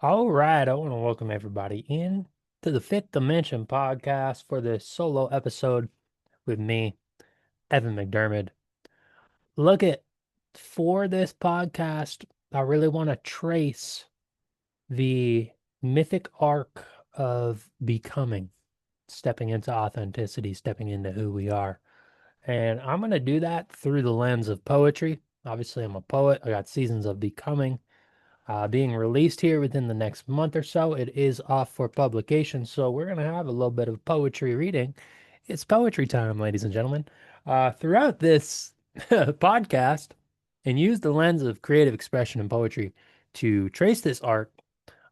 All right, I want to welcome everybody in to the Fifth Dimension podcast for this solo episode with me, Evan McDermott. Look at for this podcast, I really want to trace the mythic arc of becoming, stepping into authenticity, stepping into who we are. And I'm going to do that through the lens of poetry. Obviously, I'm a poet. I got seasons of becoming being released here within the next month or so. It is off for publication, so we're going to have a little bit of poetry reading. It's poetry time, ladies and gentlemen. Throughout this podcast, and use the lens of creative expression and poetry to trace this art.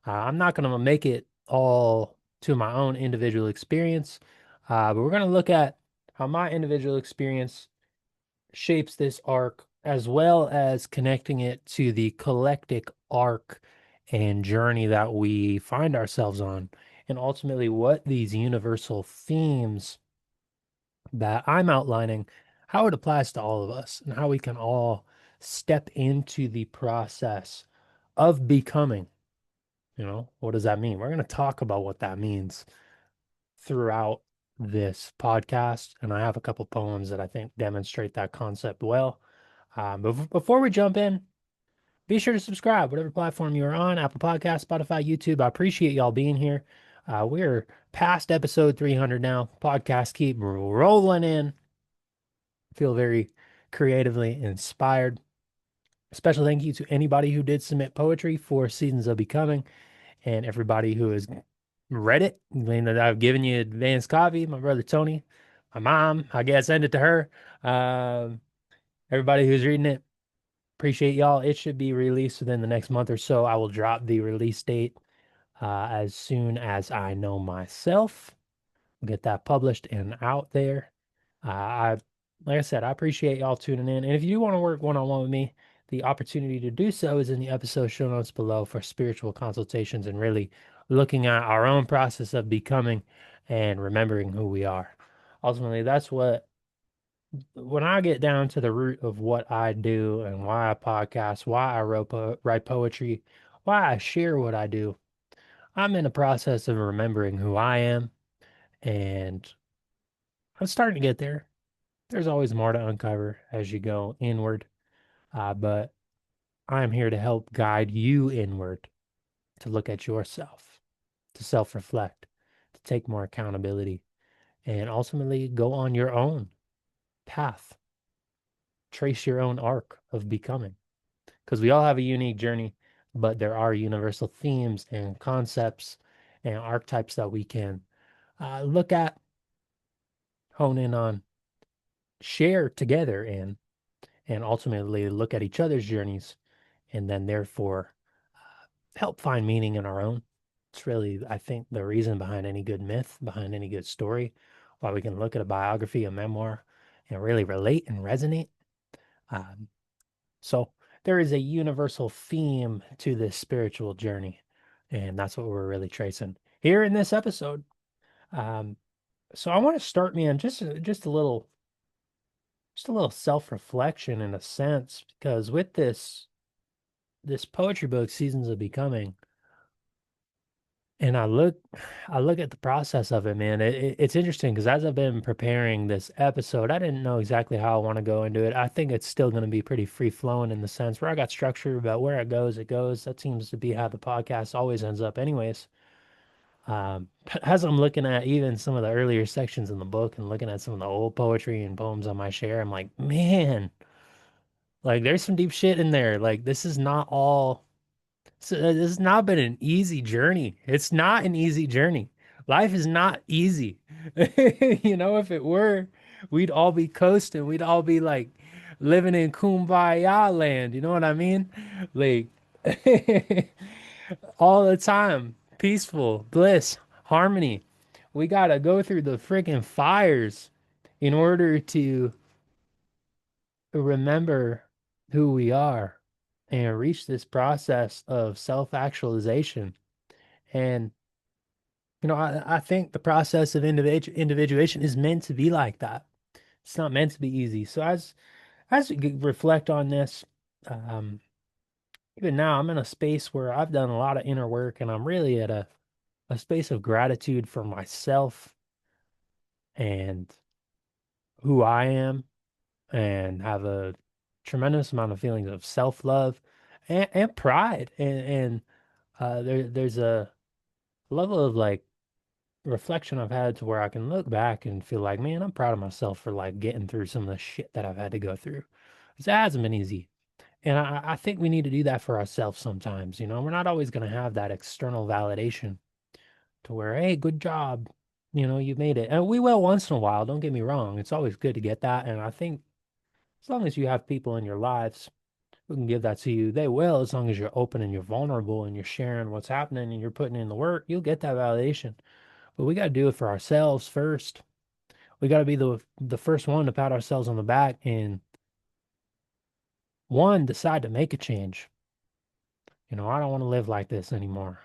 I'm not going to make it all to my own individual experience, but we're going to look at how my individual experience shapes this arc, as well as connecting it to the collective arc and journey that we find ourselves on, and ultimately what these universal themes that I'm outlining, how it applies to all of us, and how we can all step into the process of becoming. What does that mean? We're going to talk about what that means throughout this podcast, and I have a couple poems that I think demonstrate that concept well. But before we jump in, be sure to subscribe, whatever platform you're on, Apple Podcasts, Spotify, YouTube. I appreciate y'all being here. We're past episode 300 now. Podcasts keep rolling in. Feel very creatively inspired. Special thank you to anybody who did submit poetry for Seasons of Becoming and everybody who has read it. I mean, that I've given you advanced copy. My brother Tony, my mom, I guess, send it to her. Um, Everybody who's reading it, appreciate y'all. It should be released within the next month or so. I will drop the release date as soon as I know myself. Get that published and out there. Like I said, I appreciate y'all tuning in. And if you do want to work one-on-one with me, the opportunity to do so is in the episode show notes below for spiritual consultations and really looking at our own process of becoming and remembering who we are. Ultimately, that's what when I get down to the root of what I do and why I podcast, why I write poetry, why I share what I do, I'm in the process of remembering who I am, and I'm starting to get there. There's always more to uncover as you go inward, but I'm here to help guide you inward to look at yourself, to self reflect, to take more accountability, and ultimately go on your own path, trace your own arc of becoming. Because we all have a unique journey, but there are universal themes and concepts and archetypes that we can look at, hone in on, share together, and ultimately look at each other's journeys, and then therefore help find meaning in our own. It's really, I think, the reason behind any good myth, behind any good story, why we can look at a biography, a memoir, and really relate and resonate. Um, So there is a universal theme to this spiritual journey, and that's what we're really tracing here in this episode. Um, so I want to start, man, just a little self-reflection in a sense, because with this poetry book, Seasons of Becoming, and I look at the process of it, man. It's interesting because as I've been preparing this episode, I didn't know exactly how I want to go into it. I think it's still going to be pretty free flowing in the sense where I got structure about where it goes. It goes. That seems to be how the podcast always ends up, anyways. But as I'm looking at even some of the earlier sections in the book and looking at some of the old poetry and poems on my share, I'm like, man, like there's some deep shit in there. Like this is not all. So this has not been an easy journey. It's not an easy journey. Life is not easy. If it were, we'd all be coasting. We'd all be like living in Kumbaya land. You know what I mean? Like all the time, peaceful, bliss, harmony. We gotta go through the freaking fires in order to remember who we are and reach this process of self-actualization. And I think the process of individuation is meant to be like that. It's not meant to be easy. So as we reflect on this, um, even now, I'm in a space where I've done a lot of inner work and I'm really at a space of gratitude for myself and who I am and have a tremendous amount of feelings of self-love and pride. There's a level of like reflection I've had to where I can look back and feel like, man, I'm proud of myself for like getting through some of the shit that I've had to go through. 'Cause it hasn't been easy. And I think we need to do that for ourselves sometimes. We're not always going to have that external validation to where, hey, good job. You made it. And we will once in a while, don't get me wrong. It's always good to get that. And I think as long as you have people in your lives who can give that to you, they will, as long as you're open and you're vulnerable and you're sharing what's happening and you're putting in the work, you'll get that validation. But we got to do it for ourselves first. We got to be the first one to pat ourselves on the back and one decide to make a change. I don't want to live like this anymore.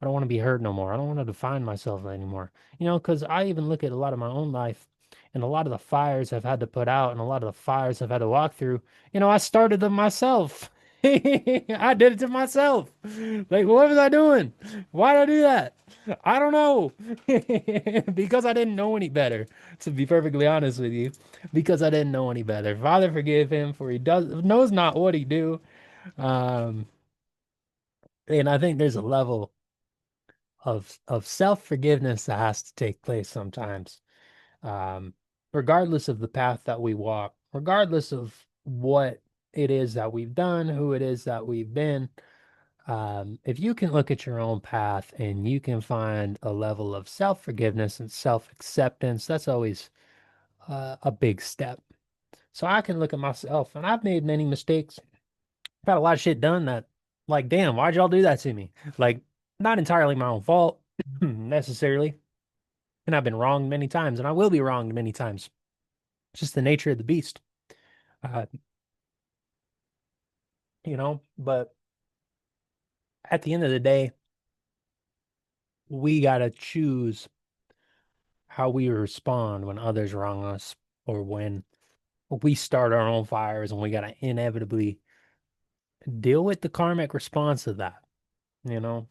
I don't want to be hurt no more. I don't want to define myself anymore. Because I even look at a lot of my own life and a lot of the fires I've had to put out and a lot of the fires I've had to walk through. I started them myself. I did it to myself. Like, what was I doing? Why did I do that? I don't know. Because I didn't know any better, to be perfectly honest with you. Because I didn't know any better. Father, forgive him, for he knows not what he do. Um, and I think there's a level of self-forgiveness that has to take place sometimes. Um, Regardless of the path that we walk, regardless of what it is that we've done, who it is that we've been, if you can look at your own path and you can find a level of self-forgiveness and self-acceptance, that's always a big step. So I can look at myself, and I've made many mistakes. I've had a lot of shit done that, like, damn, why'd y'all do that to me? Like, not entirely my own fault necessarily. And I've been wronged many times, and I will be wronged many times. It's just the nature of the beast, uh, But at the end of the day, we gotta choose how we respond when others wrong us, or when we start our own fires, and we gotta inevitably deal with the karmic response of that. You know,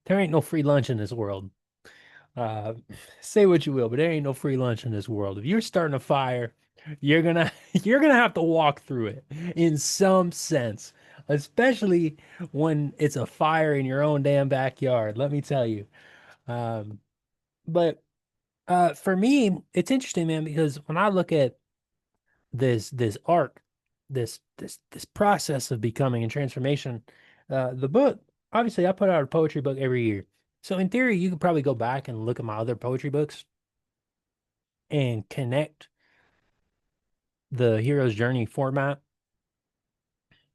there ain't no free lunch in this world. Uh, say what you will, but there ain't no free lunch in this world. If you're starting a fire, you're gonna you're gonna have to walk through it in some sense, especially when it's a fire in your own damn backyard. Let me tell you. Um, but For me, it's interesting, man, because when I look at this arc, this process of becoming and transformation, the book, obviously, I put out a poetry book every year. So in theory, you could probably go back and look at my other poetry books and connect the hero's journey format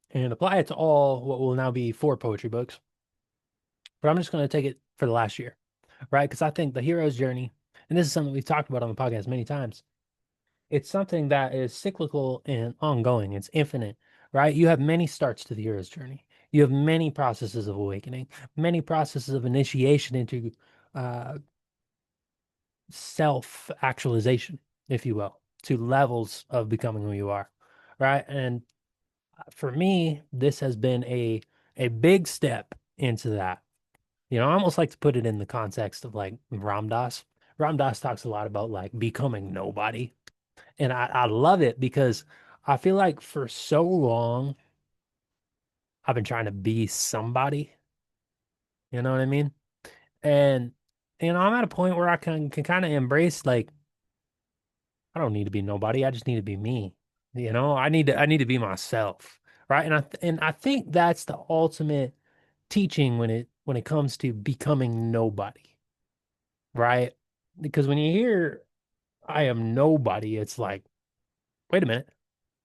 and apply it to all what will now be four poetry books. But I'm just going to take it for the last year, right? Because I think the hero's journey, and this is something we've talked about on the podcast many times, it's something that is cyclical and ongoing. It's infinite, right? You have many starts to the hero's journey. You have many processes of awakening, many processes of initiation into uh, self-actualization, if you will, to levels of becoming who you are, right? And for me, this has been a big step into that. I almost like to put it in the context of like Ram Dass. Ram Dass talks a lot about like becoming nobody. And I love it because I feel like for so long I've been trying to be somebody. You know what I mean? And I'm at a point where I can kind of embrace like I don't need to be nobody. I just need to be me. I need to be myself. Right. And I think that's the ultimate teaching when it comes to becoming nobody. Right. Because when you hear I am nobody, it's like, wait a minute.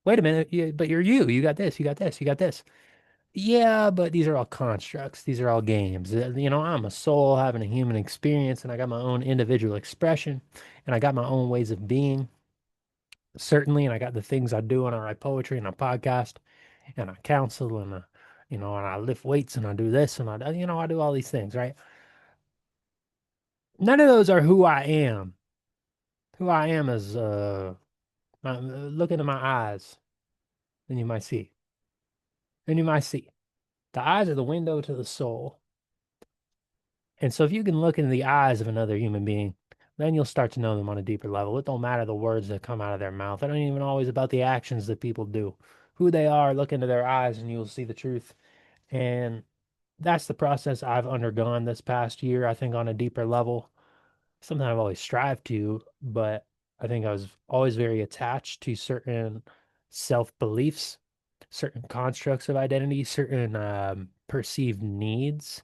Wait a minute. Yeah, but you're you. You got this. You got this. You got this. Yeah, but these are all constructs. These are all games. I'm a soul having a human experience, and I got my own individual expression, and I got my own ways of being, certainly. And I got the things I do, and I write poetry, and I podcast, and I counsel, and I lift weights, and I do this, and I do all these things, right? None of those are who I am. Who I am is look into my eyes, and you might see. And you might see the eyes are the window to the soul. And so if you can look into the eyes of another human being, then you'll start to know them on a deeper level. It don't matter the words that come out of their mouth. It ain't even always about the actions that people do. Who they are, look into their eyes and you'll see the truth. And that's the process I've undergone this past year, I think on a deeper level. Something I've always strived to, but I think I was always very attached to certain self-beliefs, certain constructs of identity, certain perceived needs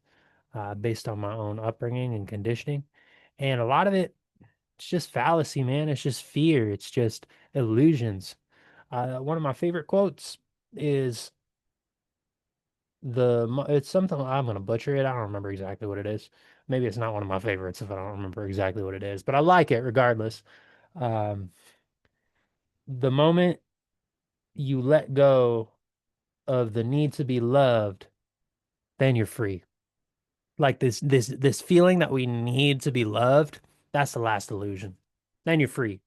based on my own upbringing and conditioning. And a lot of it, it's just fallacy, man. It's just fear. It's just illusions. One of my favorite quotes is it's something I'm gonna butcher it. I don't remember exactly what it is. Maybe it's not one of my favorites if I don't remember exactly what it is, but I like it regardless. Um, the moment you let go of the need to be loved, then you're free. Like this feeling that we need to be loved, that's the last illusion. Then you're free.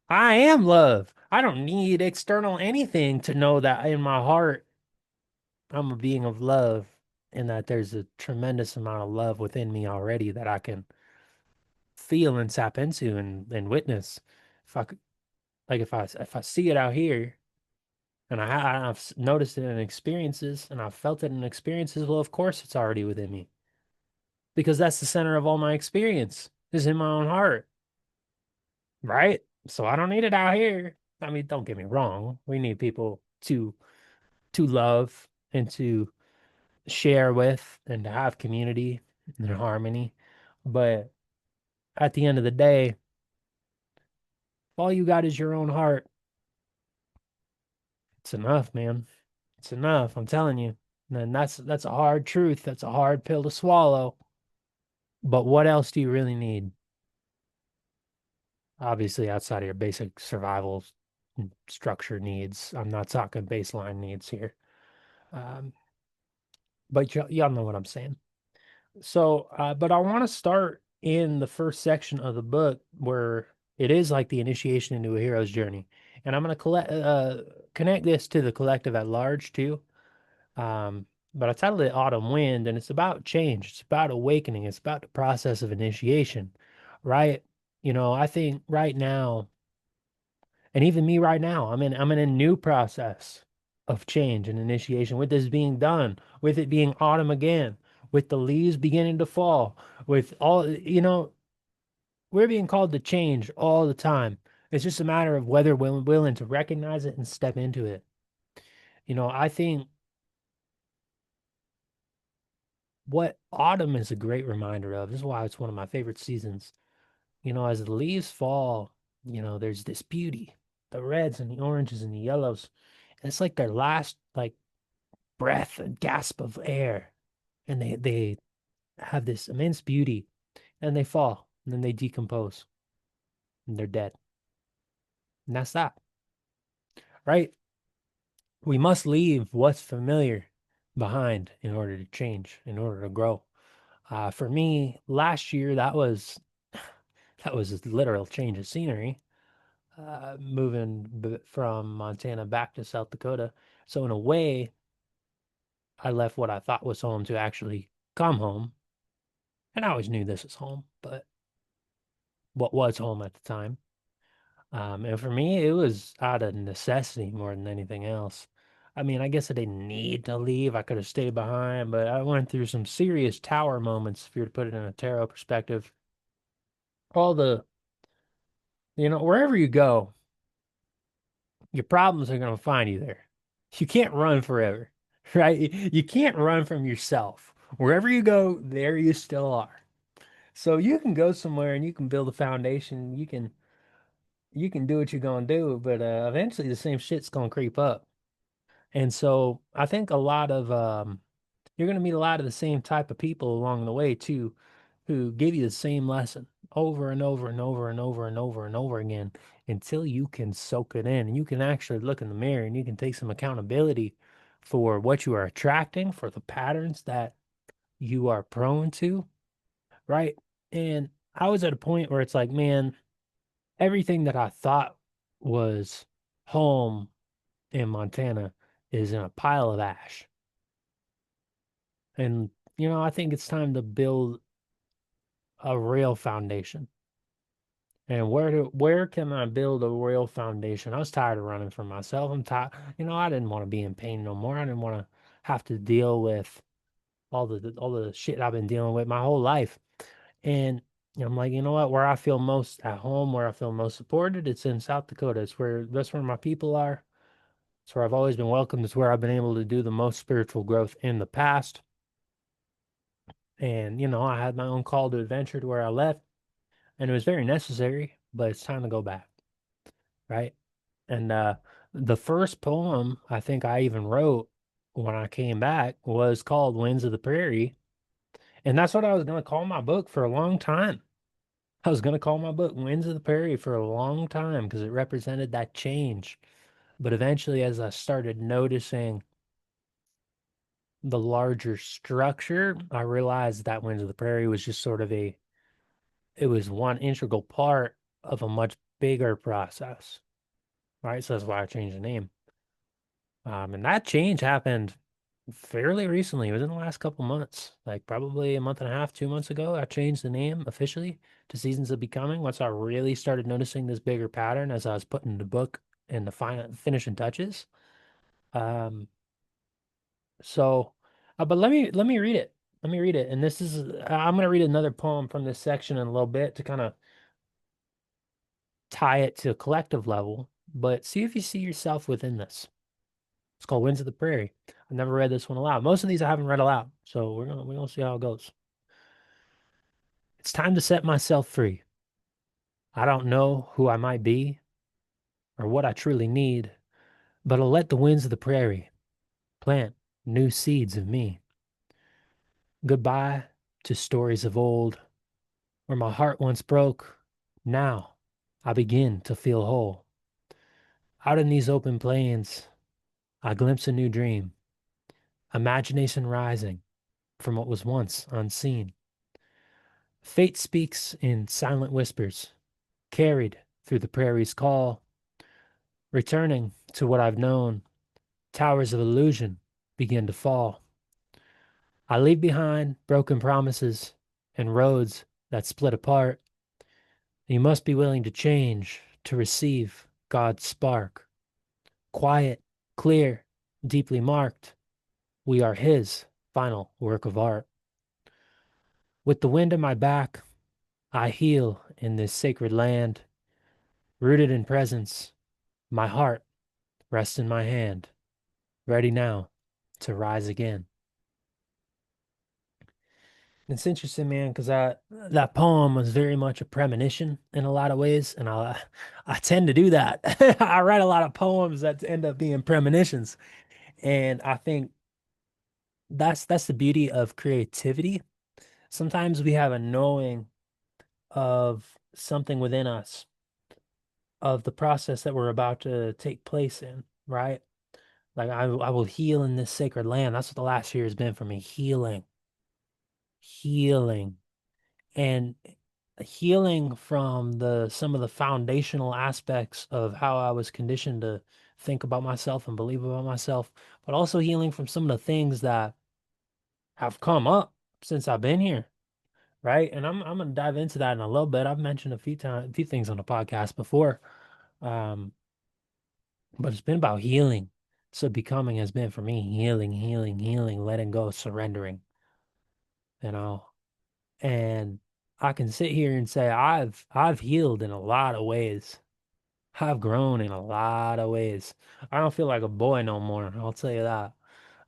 I am love. I don't need external anything to know that in my heart I'm a being of love and that there's a tremendous amount of love within me already that I can feel and tap into and witness. If I could, like if I see it out here and I've noticed it in experiences and I've felt it in experiences, well, of course it's already within me because that's the center of all my experience is in my own heart, right? So I don't need it out here. I mean, don't get me wrong. We need people to love and to share with and to have community and harmony. But at the end of the day, all you got is your own heart. It's enough, man. It's enough. I'm telling you. And that's a hard truth. That's a hard pill to swallow. But what else do you really need? Obviously, outside of your basic survival structure needs. I'm not talking baseline needs here. Um, but y'all know what I'm saying. So, but I want to start in the first section of the book where it is like the initiation into a hero's journey. And I'm going to connect this to the collective at large too. Um, but I titled it Autumn Wind, and it's about change. It's about awakening. It's about the process of initiation, right? I think right now, and even me right now, I'm in a new process of change and initiation with this being done, with it being autumn again, with the leaves beginning to fall, with all, we're being called to change all the time. It's just a matter of whether we're willing to recognize it and step into it. I think what autumn is a great reminder of, this is why it's one of my favorite seasons. As the leaves fall, there's this beauty, the reds and the oranges and the yellows. And it's like their last like breath and gasp of air. And they have this immense beauty and they fall and then they decompose and they're dead. And that's that, right? We must leave what's familiar behind in order to change, in order to grow. For me, last year, that was a literal change of scenery, moving from Montana back to South Dakota. So in a way, I left what I thought was home to actually come home. And I always knew this was home, but what was home at the time. And for me, it was out of necessity more than anything else. I mean, I guess I didn't need to leave. I could have stayed behind, but I went through some serious tower moments, if you were to put it in a tarot perspective. All wherever you go, your problems are going to find you there. You can't run forever, right? You can't run from yourself. Wherever you go, there you still are. So you can go somewhere and you can build a foundation. You can do what you're gonna do, but eventually the same shit's gonna creep up. And so I think a lot of you're gonna meet a lot of the same type of people along the way too, who give you the same lesson over and over and over and over and over and over again until you can soak it in and you can actually look in the mirror and you can take some accountability for what you are attracting, for the patterns that you are prone to, right? And I was at a point where it's like, man, everything that I thought was home in Montana is in a pile of ash. And, I think it's time to build a real foundation. And where can I build a real foundation? I was tired of running from myself. I'm tired. I didn't want to be in pain no more. I didn't want to have to deal with all the shit I've been dealing with my whole life. And I'm like, you know what? Where I feel most at home, where I feel most supported, it's in South Dakota. That's where my people are. It's where I've always been welcomed. It's where I've been able to do the most spiritual growth in the past. And, I had my own call to adventure to where I left, and it was very necessary, but it's time to go back, right? And the first poem I think I even wrote when I came back was called Winds of the Prairie. And that's what I was going to call my book for a long time. I was going to call my book Winds of the Prairie for a long time because it represented that change. But eventually, as I started noticing the larger structure, I realized that Winds of the Prairie was just it was one integral part of a much bigger process, right? So that's why I changed the name. And that change happened fairly recently. It was in the last couple months, like probably a month and a half, 2 months ago. I changed the name officially to Seasons of Becoming once I really started noticing this bigger pattern as I was putting the book and the final finishing touches. Um, so, but let me read it. Let me read it. And this is I'm gonna read another poem from this section in a little bit to kind of tie it to a collective level. But see if you see yourself within this. It's called Winds of the Prairie. I've never read this one aloud. Most of these I haven't read aloud, so we're gonna see how it goes. It's time to set myself free. I don't know who I might be or what I truly need, but I'll let the winds of the prairie plant new seeds of me. Goodbye to stories of old, where my heart once broke. Now I begin to feel whole. Out in these open plains, I glimpse a new dream, imagination rising from what was once unseen. Fate speaks in silent whispers, carried through the prairie's call, returning to what I've known. Towers of illusion begin to fall. I leave behind broken promises and roads that split apart. You must be willing to change to receive God's spark. Quiet, clear, deeply marked, we are His final work of art. With the wind at my back, I heal in this sacred land, rooted in presence. My heart rests in my hand, ready now to rise again. It's interesting, man, because that poem was very much a premonition in a lot of ways, and I tend to do that. I write a lot of poems that end up being premonitions, and I think that's the beauty of creativity. Sometimes we have a knowing of something within us, of the process that we're about to take place in, right? Like I will heal in this sacred land. That's what the last year has been for me, healing, healing. And healing from the some of the foundational aspects of how I was conditioned to think about myself and believe about myself, but also healing from some of the things that have come up since I've been here, right? And I'm gonna dive into that in a little bit. I've mentioned a few things on the podcast before, um, but it's been about healing. So becoming has been for me healing, healing, healing, letting go, surrendering, you know. And I can sit here and say I've healed in a lot of ways. I've grown in a lot of ways. I don't feel like a boy no more, I'll tell you that.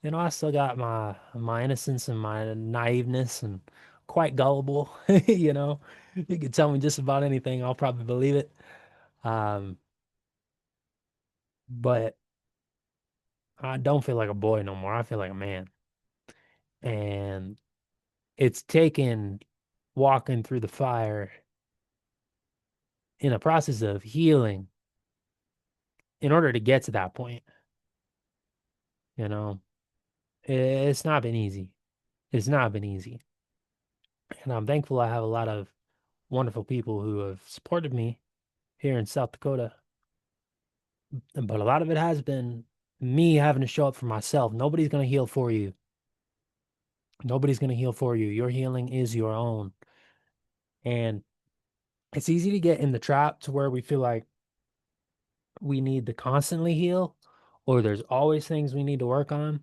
I still got my innocence and my naiveness and quite gullible, you know. You can tell me just about anything, I'll probably believe it. Um, but I don't feel like a boy no more. I feel like a man. And it's taken walking through the fire in a process of healing in order to get to that point, you know. It's not been easy. It's not been easy. And I'm thankful I have a lot of wonderful people who have supported me here in South Dakota. But a lot of it has been me having to show up for myself. Nobody's going to heal for you. Nobody's going to heal for you. Your healing is your own. And it's easy to get in the trap to where we feel like we need to constantly heal or there's always things we need to work on.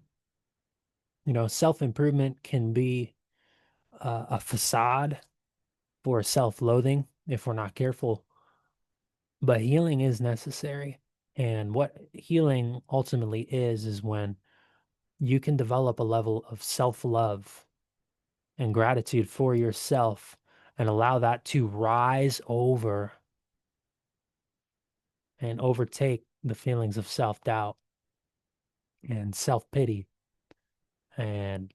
Self-improvement can be a facade for self-loathing if we're not careful, but healing is necessary. And what healing ultimately is when you can develop a level of self-love and gratitude for yourself and allow that to rise over and overtake the feelings of self-doubt and self-pity and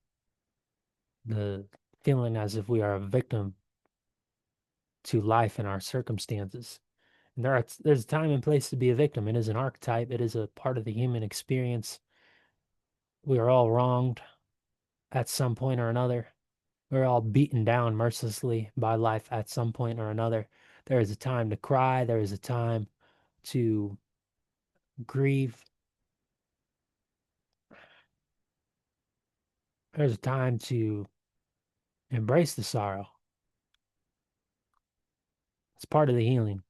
the feeling as if we are a victim to life and our circumstances. And there's a time and place to be a victim. It is an archetype. It is a part of the human experience. We are all wronged at some point or another. We're all beaten down mercilessly by life at some point or another. There is a time to cry. There is a time to grieve. There's a time to embrace the sorrow. It's part of the healing.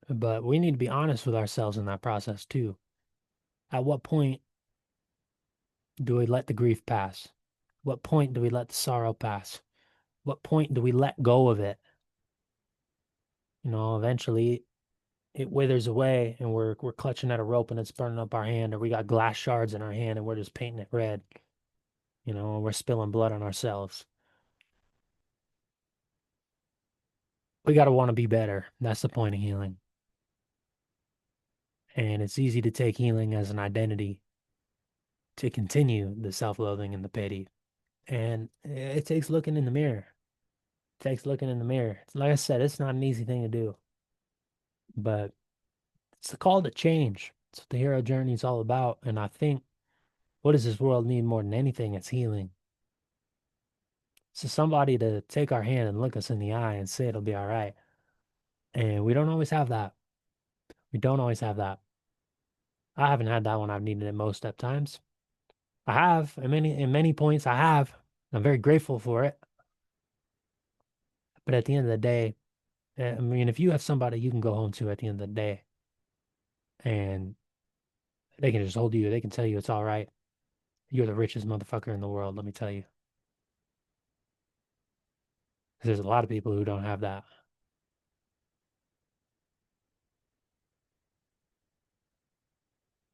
But we need to be honest with ourselves in that process too. At what point do we let the grief pass? What point do we let the sorrow pass? What point do we let go of it? Eventually it withers away and we're clutching at a rope and it's burning up our hand, or we got glass shards in our hand and we're just painting it red, and we're spilling blood on ourselves. We got to want to be better. That's the point of healing. And it's easy to take healing as an identity to continue the self-loathing and the pity. And it takes looking in the mirror. It takes looking in the mirror. Like I said, it's not an easy thing to do, but it's the call to change. It's what the hero journey is all about. And I think what does this world need more than anything? It's healing. So somebody to take our hand and look us in the eye and say it'll be all right. And we don't always have that. We don't always have that. I haven't had that when I've needed it most at times. I have, in many points, I have. I'm very grateful for it. But at the end of the day, I mean, if you have somebody you can go home to at the end of the day and they can just hold you, they can tell you it's all right. You're the richest motherfucker in the world, let me tell you. 'Cause there's a lot of people who don't have that.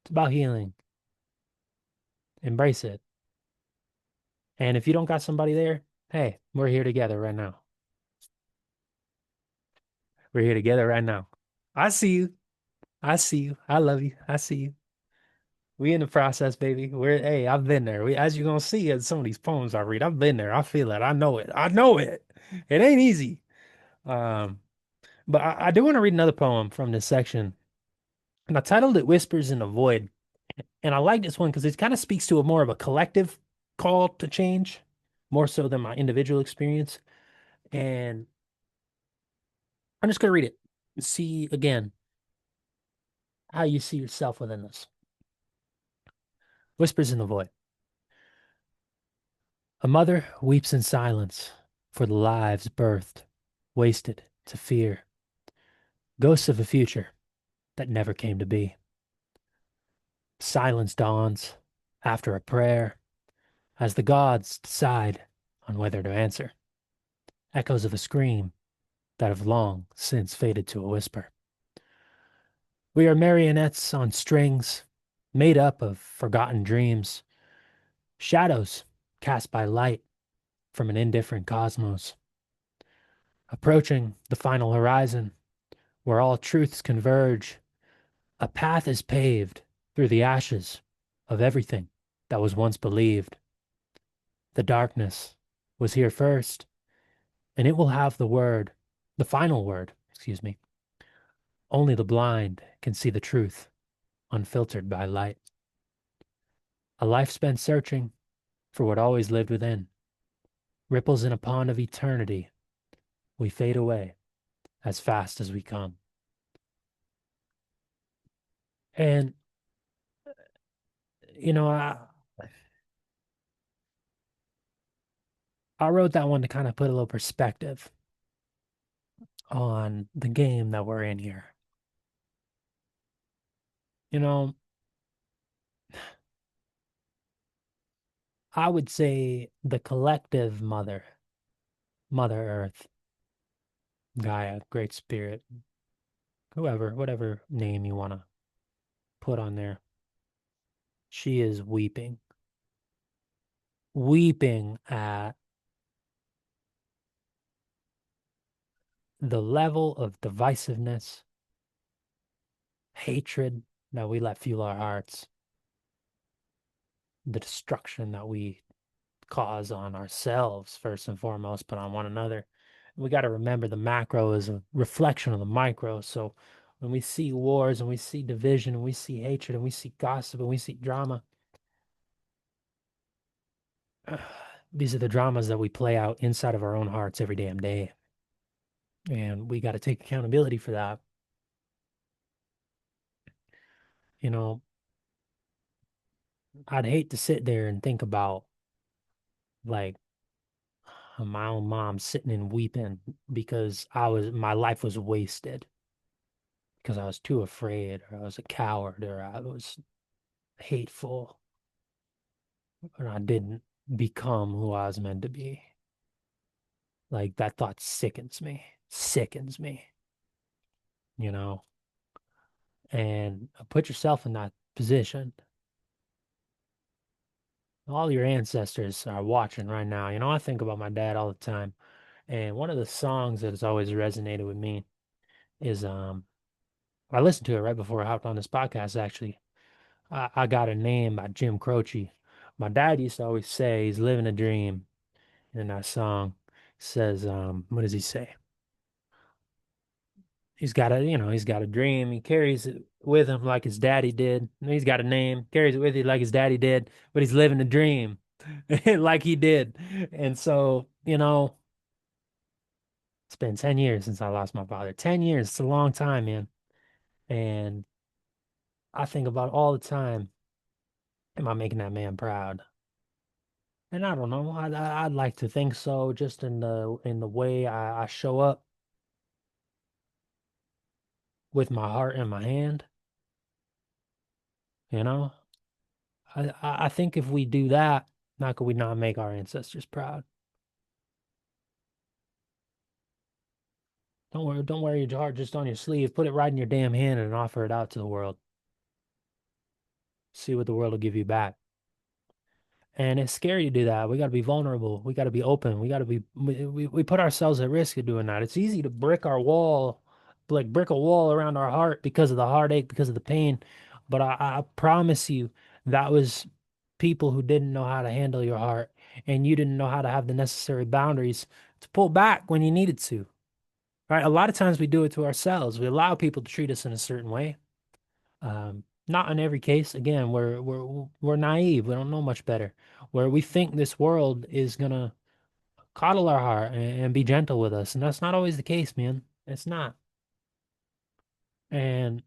It's about healing. Embrace it. And if you don't got somebody there, hey, we're here together right now. We're here together right now. I see you. I see you. I love you. I see you. We in the process, baby. Hey, I've been there. As you're gonna see in some of these poems I read, I've been there. I feel it. I know it. I know it. It ain't easy. Um, but I do want to read another poem from this section. And I titled it Whispers in the Void. And I like this one because it kind of speaks to a more of a collective call to change, more so than my individual experience. And I'm just gonna read it. See again how you see yourself within this. Whispers in the Void. A mother weeps in silence for the lives birthed, wasted to fear, ghosts of a future that never came to be. Silence dawns after a prayer as the gods decide on whether to answer. Echoes of a scream that have long since faded to a whisper. We are marionettes on strings, made up of forgotten dreams, shadows cast by light from an indifferent cosmos. Approaching the final horizon, where all truths converge, a path is paved through the ashes of everything that was once believed. The darkness was here first, and it will have the final word, excuse me. Only the blind can see the truth, unfiltered by light. A life spent searching for what always lived within. Ripples in a pond of eternity, we fade away as fast as we come. And You know, I wrote that one to kind of put a little perspective on the game that we're in here. You know, I would say the collective Mother Earth, Gaia, Great Spirit, whoever, whatever name you want to put on there, she is weeping at the level of divisiveness, hatred that we let fuel our hearts, the destruction that we cause on ourselves first and foremost, but on one another. We got to remember the macro is a reflection of the micro. So when we see wars and we see division and we see hatred and we see gossip and we see drama, these are the dramas that we play out inside of our own hearts every damn day. And we got to take accountability for that. You know, I'd hate to sit there and think about like my own mom sitting and weeping because my life was wasted because I was too afraid or I was a coward or I was hateful or I didn't become who I was meant to be. Like that thought sickens me, you know, and put yourself in that position. All your ancestors are watching right now. You know, I think about my dad all the time. And one of the songs that has always resonated with me is I listened to it right before I hopped on this podcast actually. I Got a Name by Jim Croce. My dad used to always say he's living a dream in that song. Says, what does he say? He's got a dream. He carries it with him like his daddy did. He's got a name, carries it with him like his daddy did, but he's living a dream like he did. And so, it's been 10 years since I lost my father. 10 years, it's a long time, man. And I think about all the time, am I making that man proud? And I don't know. I'd like to think so, just in the way I show up with my heart in my hand, you know? I think if we do that, how could we not make our ancestors proud? Don't wear your heart just on your sleeve. Put it right in your damn hand and offer it out to the world. See what the world will give you back. And it's scary to do that. We got to be vulnerable. We got to be open. We put ourselves at risk of doing that. It's easy to brick a wall around our heart because of the heartache, because of the pain. But I promise you, that was people who didn't know how to handle your heart, and you didn't know how to have the necessary boundaries to pull back when you needed to. Right? A lot of times we do it to ourselves. We allow people to treat us in a certain way. Not in every case. Again, we're naive. We don't know much better. Where we think this world is gonna coddle our heart and be gentle with us, and that's not always the case, man. It's not. And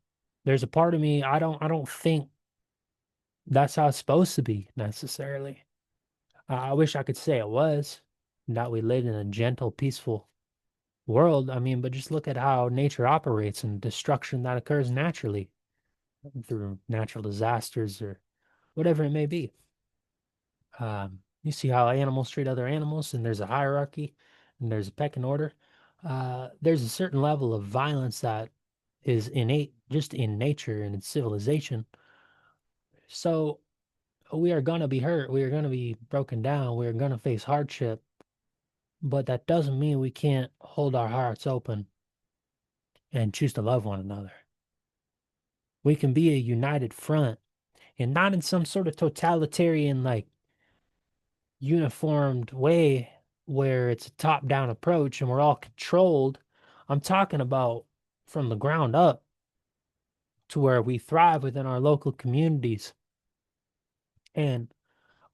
there's a part of me I don't think that's how it's supposed to be necessarily. I wish I could say it was that we lived in a gentle, peaceful world. I mean, but just look at how nature operates and destruction that occurs naturally through natural disasters or whatever it may be. You see how animals treat other animals, and there's a hierarchy, and there's a pecking order. There's a certain level of violence that is innate, just in nature and in civilization. So we are gonna be hurt, we are gonna be broken down, we are gonna face hardship, but that doesn't mean we can't hold our hearts open and choose to love one another. We can be a united front, and not in some sort of totalitarian, like uniformed way where it's a top-down approach and we're all controlled. I'm talking about from the ground up to where we thrive within our local communities and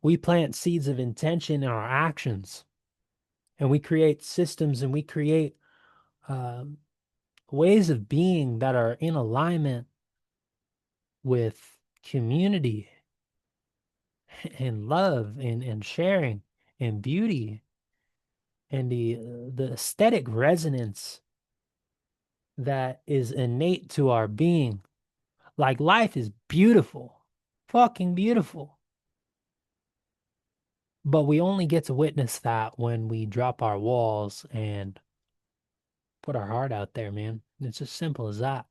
we plant seeds of intention in our actions and we create systems and we create um, ways of being that are in alignment with community and love and sharing and beauty and the aesthetic resonance that is innate to our being. Like life is beautiful, fucking beautiful. But we only get to witness that when we drop our walls and put our heart out there, man. It's as simple as that.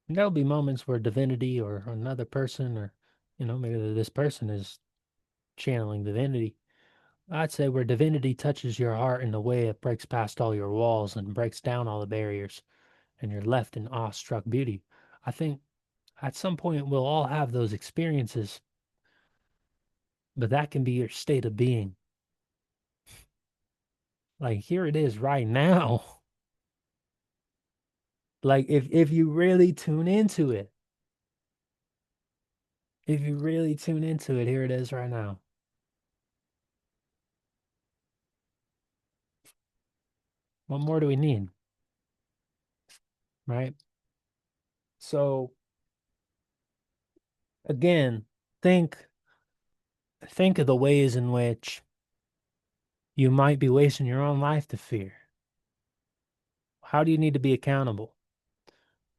And there'll be moments where divinity or another person or, maybe this person is channeling divinity. I'd say where divinity touches your heart in a way it breaks past all your walls and breaks down all the barriers, and you're left in awestruck beauty. I think at some point we'll all have those experiences, but that can be your state of being. Like here it is right now. Like if you really tune into it, if you really tune into it, here it is right now. What more do we need? Right? So again, think think of the ways in which you might be wasting your own life to fear. How do you need to be accountable?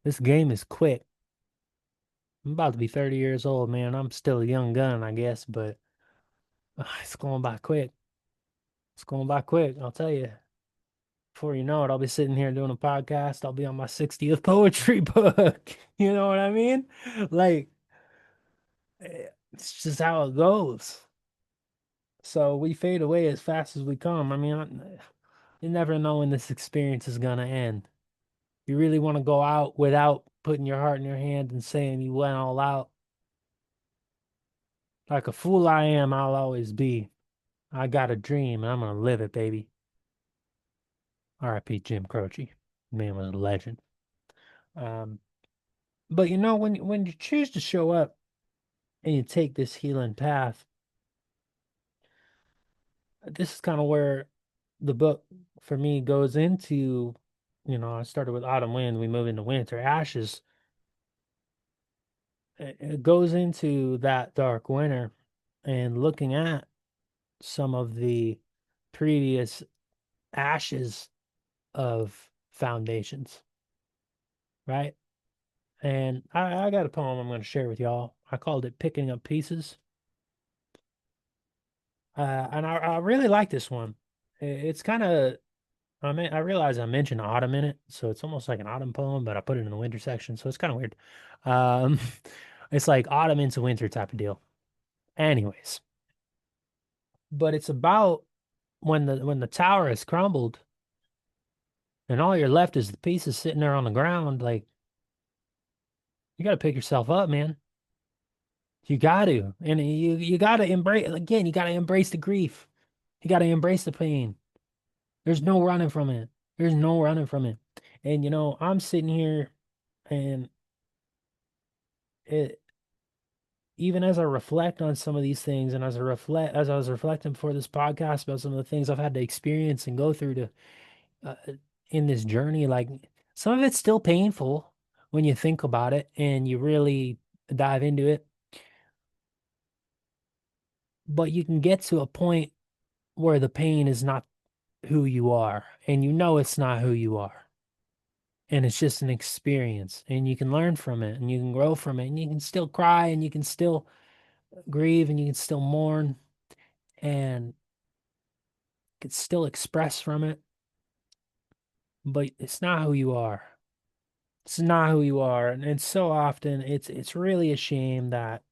This game is quick. I'm about to be 30 years old, man. I'm still a young gun, I guess, but it's going by quick. It's going by quick, I'll tell you. Before you know it, I'll be sitting here doing a podcast. I'll be on my 60th poetry book. You know what I mean? Like, it's just how it goes. So we fade away as fast as we come. I mean, you never know when this experience is gonna end. You really want to go out without putting your heart in your hand and saying you went all out. Like a fool I am, I'll always be. I got a dream and I'm gonna live it, baby. R.I.P. Jim Croce. Man was a legend. Um, but when you choose to show up and you take this healing path, this is kind of where the book for me goes into, I started with autumn wind, we move into winter ashes. It goes into that dark winter and looking at some of the previous ashes of foundations, right? And I got a poem I'm going to share with y'all. I called it Picking Up Pieces. And I really like this one. It's kind of, I realize I mentioned autumn in it, so it's almost like an autumn poem, but I put it in the winter section, so it's kind of weird. Um, it's like autumn into winter type of deal. Anyways, but it's about when the tower has crumbled and all you're left is the pieces sitting there on the ground, like you got to pick yourself up, man. You got to. And you got to embrace, again, you got to embrace the grief. You got to embrace the pain. There's no running from it. There's no running from it. And I'm sitting here and it even as I reflect on some of these things and as I was reflecting before this podcast about some of the things I've had to experience and go through to uh, in this journey, like some of it's still painful when you think about it and you really dive into it, but you can get to a point where the pain is not who you are and it's not who you are. And it's just an experience and you can learn from it and you can grow from it and you can still cry and you can still grieve and you can still mourn and you can still express from it, but it's not who you are. It's not who you are. And so often it's really a shame that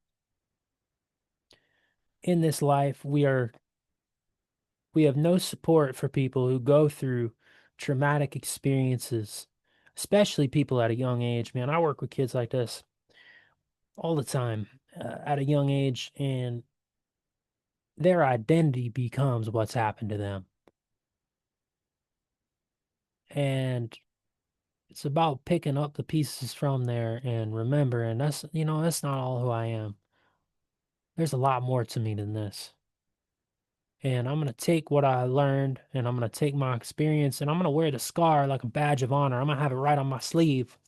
in this life we have no support for people who go through traumatic experiences, especially people at a young age. Man, I work with kids like this all the time at a young age, and their identity becomes what's happened to them. And it's about picking up the pieces from there and remembering that's not all who I am. There's a lot more to me than this. And I'm going to take what I learned and I'm going to take my experience and I'm going to wear the scar like a badge of honor. I'm going to have it right on my sleeve,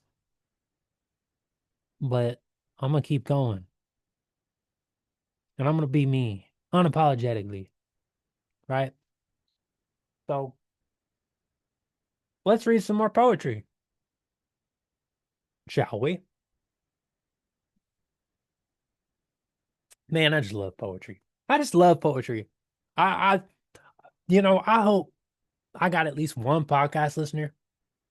but I'm going to keep going. and I'm gonna be me unapologetically, right? So let's read some more poetry, shall we? Man, I just love poetry. I just love poetry. I I hope I got at least one podcast listener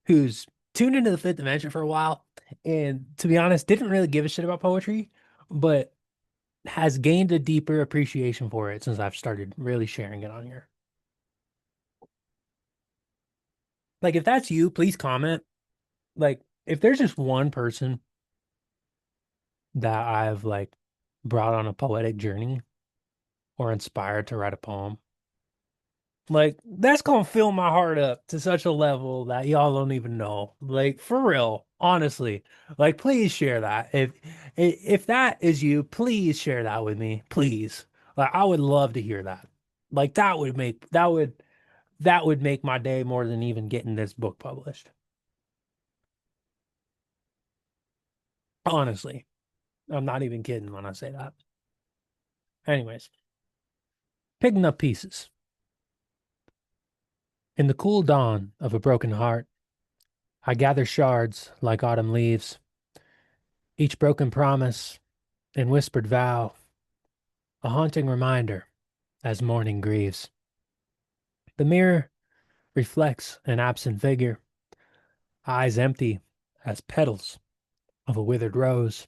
who's tuned into the fifth dimension for a while and to be honest, didn't really give a shit about poetry, but has gained a deeper appreciation for it since I've started really sharing it on here. Like if that's you, please comment. Like if there's just one person that I've like brought on a poetic journey or inspired to write a poem, like that's gonna fill my heart up to such a level that y'all don't even know. Like for real, honestly. Like please share that. If that is you, please share that with me. Please. Like I would love to hear that. Like that would make my day more than even getting this book published. Honestly. I'm not even kidding when I say that. Anyways, picking up pieces. In the cool dawn of a broken heart, I gather shards like autumn leaves, each broken promise and whispered vow, a haunting reminder as morning grieves. The mirror reflects an absent figure, eyes empty as petals of a withered rose.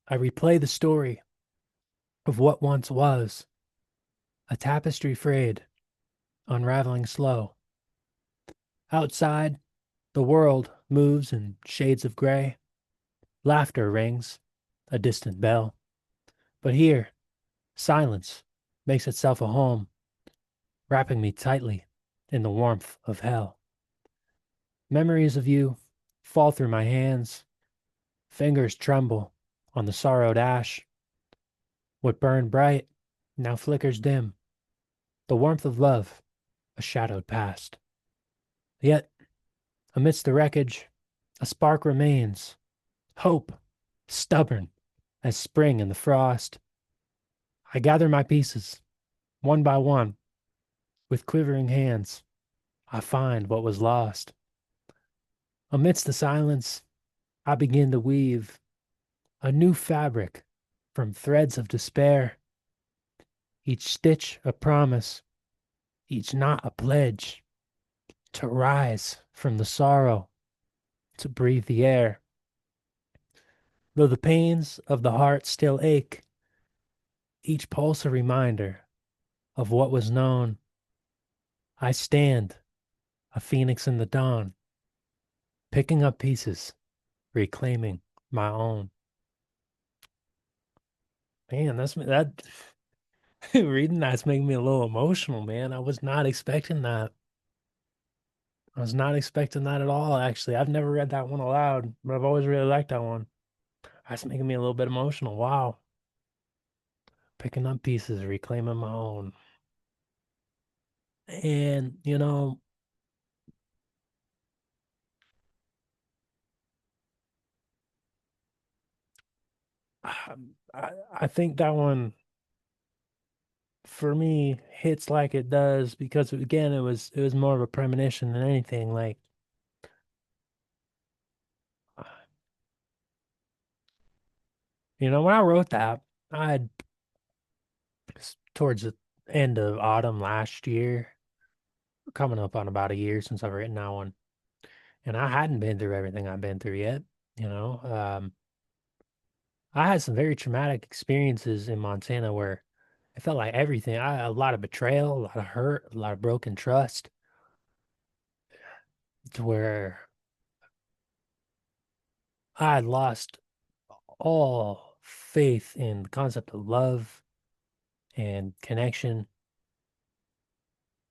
I replay the story of what once was, a tapestry frayed, unraveling slow. Outside, the world moves in shades of gray. Laughter rings, a distant bell. But here, silence makes itself a home, wrapping me tightly in the warmth of hell. Memories of you fall through my hands, fingers tremble on the sorrowed ash. What burned bright now flickers dim, the warmth of love, a shadowed past. Yet, amidst the wreckage, a spark remains, hope, stubborn as spring in the frost. I gather my pieces, one by one, with quivering hands. I find what was lost. Amidst the silence, I begin to weave a new fabric from threads of despair, each stitch a promise, each knot a pledge to rise from the sorrow, to breathe the air. Though the pains of the heart still ache, each pulse a reminder of what was known. I stand, a phoenix in the dawn, picking up pieces, reclaiming my own. Man, that reading that's making me a little emotional, man. I was not expecting that. I was not expecting that at all, actually. I've never read that one aloud, but I've always really liked that one. That's making me a little bit emotional. Wow. Picking up pieces, reclaiming my own. And, I think that one for me hits like it does because again it was more of a premonition than anything. Like when I wrote that, I had towards the end of autumn last year, coming up on about a year since I've written that one. And I hadn't been through everything I've been through yet, you know. I had some very traumatic experiences in Montana where it felt like everything, a lot of betrayal, a lot of hurt, a lot of broken trust, to where I had lost all faith in the concept of love and connection.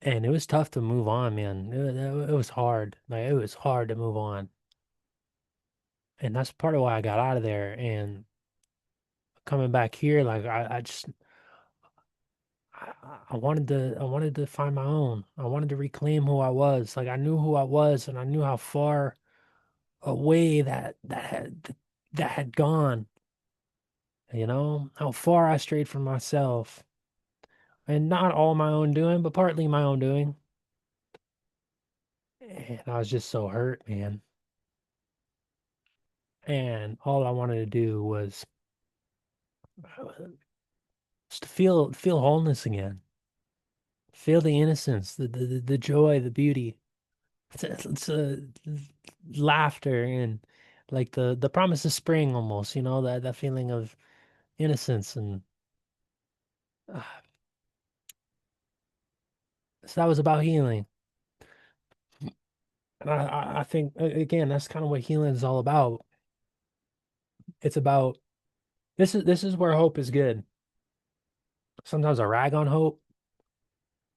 And it was tough to move on, man. It was hard. Like it was hard to move on. And that's part of why I got out of there. And coming back here, like I just I wanted to find my own. I wanted to reclaim who I was. Like I knew who I was and I knew how far away that had gone. how far I strayed from myself. And not all my own doing, but partly my own doing. And I was just so hurt, man. And all I wanted to do was just to feel wholeness again. Feel the innocence, the joy, the beauty. It's laughter and like the promise of spring almost, that feeling of innocence and uh, so that was about healing. And I think again that's kind of what healing is all about. It's about this is where hope is good. Sometimes I rag on hope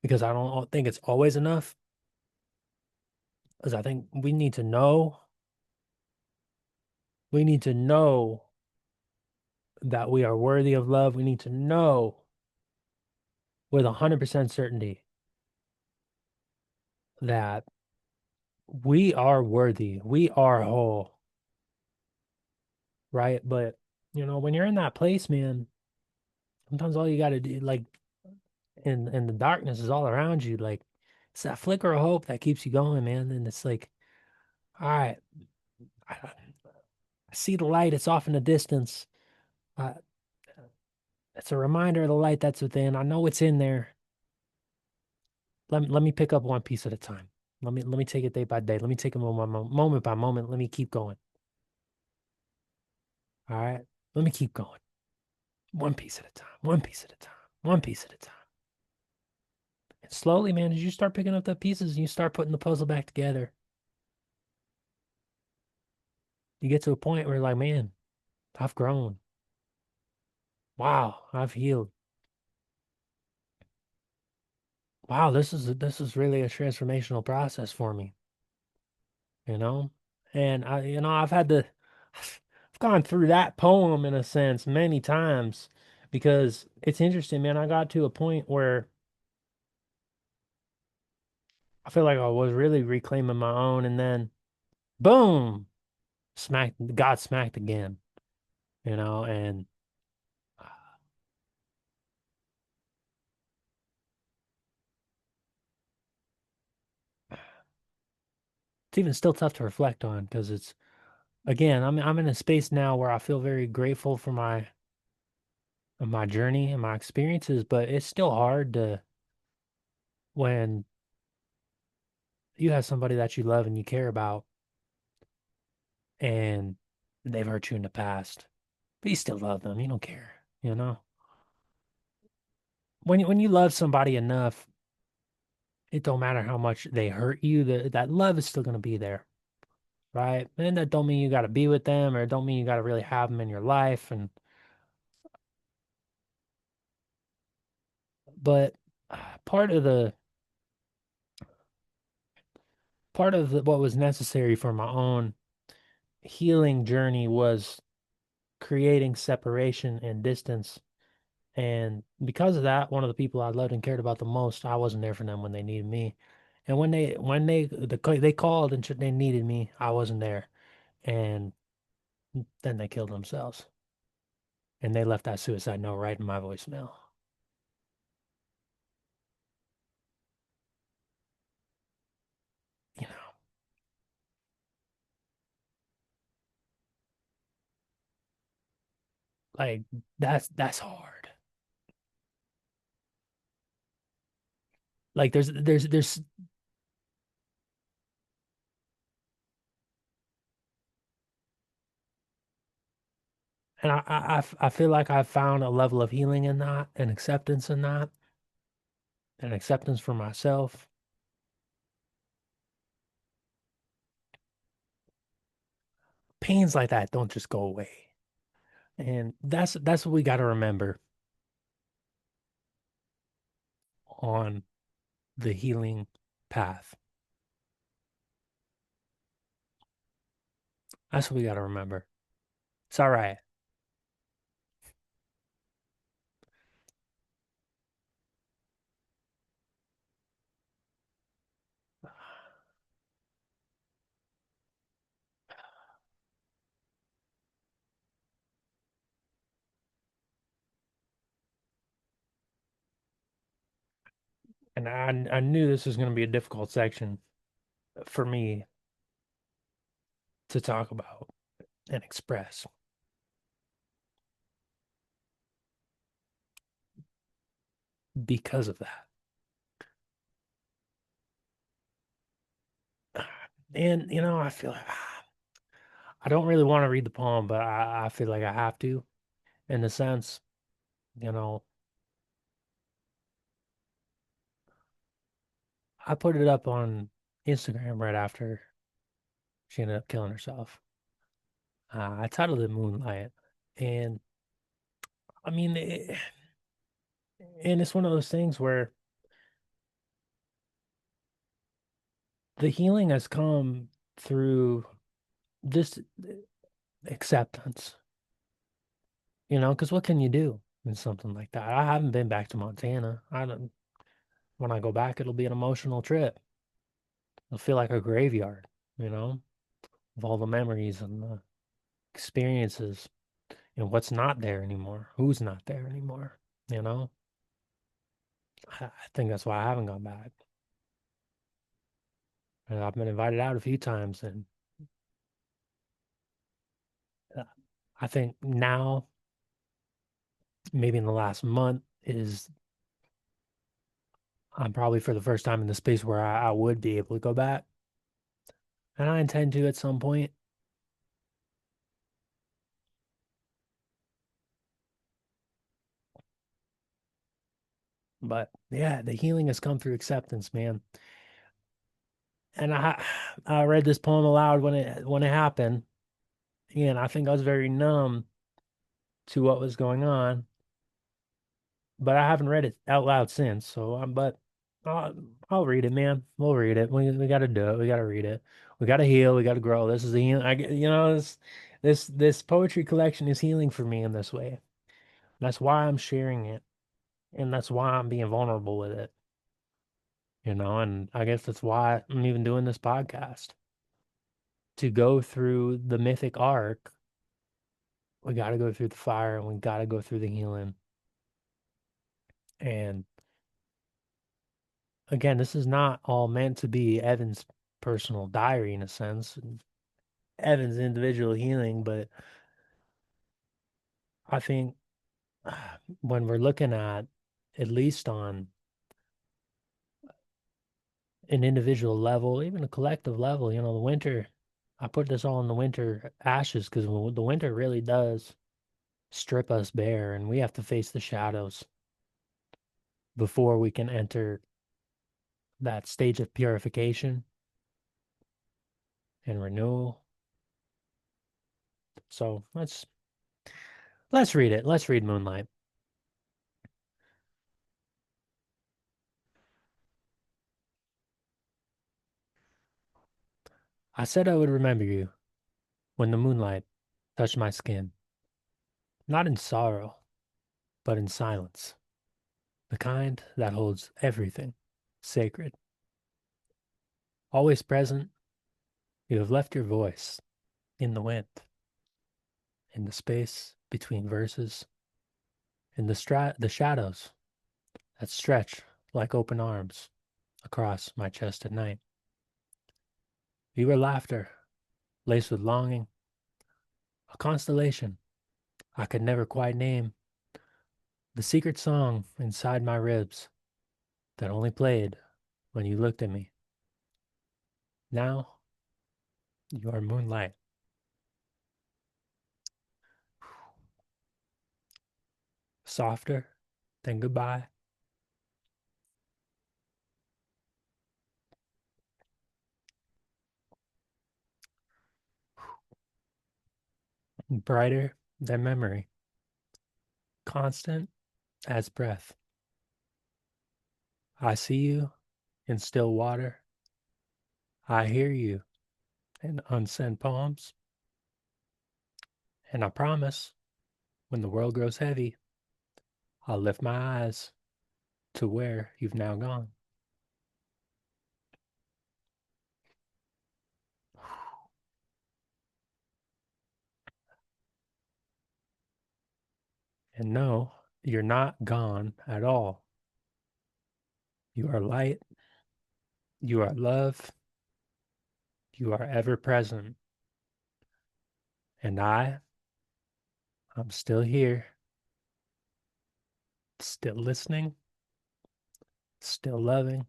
because I don't think it's always enough. Because I think we need to know that we are worthy of love. We need to know with 100% certainty that we are worthy. We are whole, right? But when you're in that place, man, sometimes all you got to do, like, and the darkness is all around you, like, it's that flicker of hope that keeps you going, man. And it's like, all right, I see the light. It's off in the distance. Uh, it's a reminder of the light that's within. I know it's in there. Let me pick up one piece at a time. Let me take it day by day. Let me take it moment by moment. Let me keep going. All right. Let me keep going. One piece at a time. One piece at a time. One piece at a time. And slowly, man, as you start picking up the pieces and you start putting the puzzle back together, you get to a point where you're like, man, I've grown. Wow, I've healed. Wow, this is really a transformational process for me, you know? And I've had to I've gone through that poem in a sense many times because it's interesting, man. I got to a point where I feel like I was really reclaiming my own and then boom, got smacked again, and it's even still tough to reflect on because it's again, I'm in a space now where I feel very grateful for my journey and my experiences, but it's still hard to when you have somebody that you love and you care about and they've hurt you in the past, but you still love them. You don't care, you know? When you love somebody enough, it don't matter how much they hurt you, that love is still gonna be there, right? And that don't mean you gotta be with them or don't mean you gotta really have them in your life and but part of the what was necessary for my own healing journey was creating separation and distance. And because of that, one of the people I loved and cared about the most, I wasn't there for them when they needed me. And they called and they needed me, I wasn't there. And then they killed themselves. And they left that suicide note right in my voicemail. You know, like that's hard. Like there's and I feel like I've found a level of healing in that and acceptance in that and acceptance for myself. Pains like that don't just go away. And that's what we got to remember on the healing path. That's what we got to remember. It's all right. And I knew this was going to be a difficult section for me to talk about and express because of that. And, I feel like I don't really want to read the poem, but I feel like I have to, in a sense, you know, I put it up on Instagram right after she ended up killing herself. I titled it Moonlight. And I mean, and it's one of those things where the healing has come through just acceptance, because what can you do in something like that? I haven't been back to Montana. I don't, when I go back, it'll be an emotional trip. It'll feel like a graveyard, you know, of all the memories and the experiences and what's not there anymore, who's not there anymore, you know? I think that's why I haven't gone back. And I've been invited out a few times, and uh, I think now, maybe in the last month, is I'm probably for the first time in the space where I would be able to go back. And I intend to at some point. But yeah, the healing has come through acceptance, man. And I read this poem aloud when it happened, and I think I was very numb to what was going on. But I haven't read it out loud since. So, but I'll, I'll read it, man. We'll read it. We got to do it. We got to read it. We got to heal. We got to grow. This is the healing. This poetry collection is healing for me in this way. That's why I'm sharing it, and that's why I'm being vulnerable with it. And I guess that's why I'm even doing this podcast. To go through the mythic arc, we got to go through the fire and we got to go through the healing. And again, this is not all meant to be Evan's personal diary in a sense, Evan's individual healing, but I think when we're looking at least on an individual level, even a collective level, the winter, I put this all in the winter ashes because the winter really does strip us bare and we have to face the shadows before we can enter that stage of purification and renewal. So let's read it. Let's read Moonlight. I said I would remember you when the moonlight touched my skin, not in sorrow, but in silence, the kind that holds everything sacred. Always present, you have left your voice in the wind, in the space between verses, in the shadows that stretch like open arms across my chest at night. You were laughter, laced with longing, a constellation I could never quite name, the secret song inside my ribs that only played when you looked at me. Now you are moonlight, softer than goodbye, brighter than memory, constant as breath. I see you in still water. I hear you in unsent poems. And I promise, when the world grows heavy, I'll lift my eyes to where you've now gone. And no, you're not gone at all. You are light. You are love. You are ever present. And I'm still here, still listening, still loving,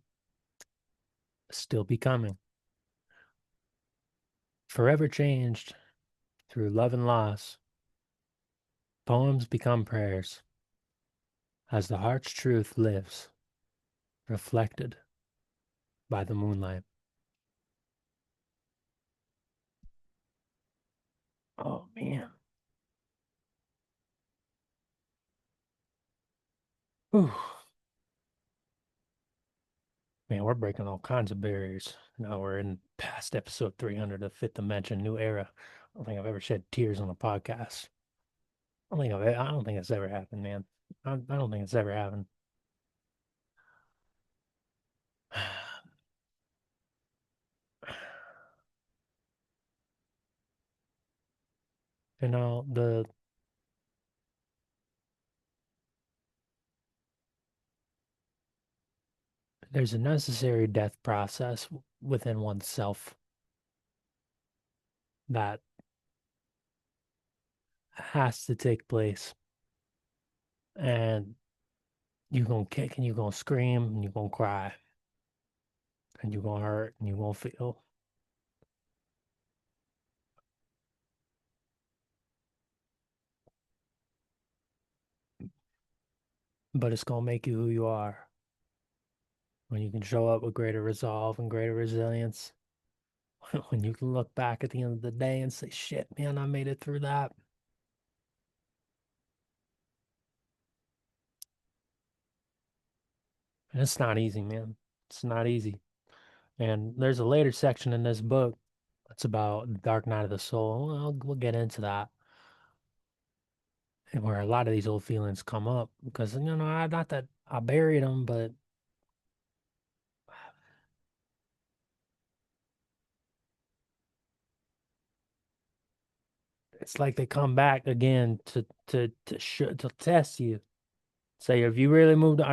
still becoming. Forever changed through love and loss. Poems become prayers as the heart's truth lives, reflected by the moonlight. Oh, man. Ooh. Man, we're breaking all kinds of barriers. Now we're in past episode 300 of Fifth Dimension, New Era. I don't think I've ever shed tears on a podcast. I don't think it's ever happened, man. I don't think it's ever happened. The there's a necessary death process within oneself that has to take place. And you're gonna kick and you're gonna scream and you're gonna cry and you're gonna hurt and you're gonna feel. But it's gonna make you who you are when you can show up with greater resolve and greater resilience. When you can look back at the end of the day and say, shit, man, I made it through that. And it's not easy, man. It's not easy. And there's a later section in this book that's about the dark night of the soul. Well, we'll get into that. And where a lot of these old feelings come up because, not that I buried them, but it's like they come back again to test you. Say, have you really moved on?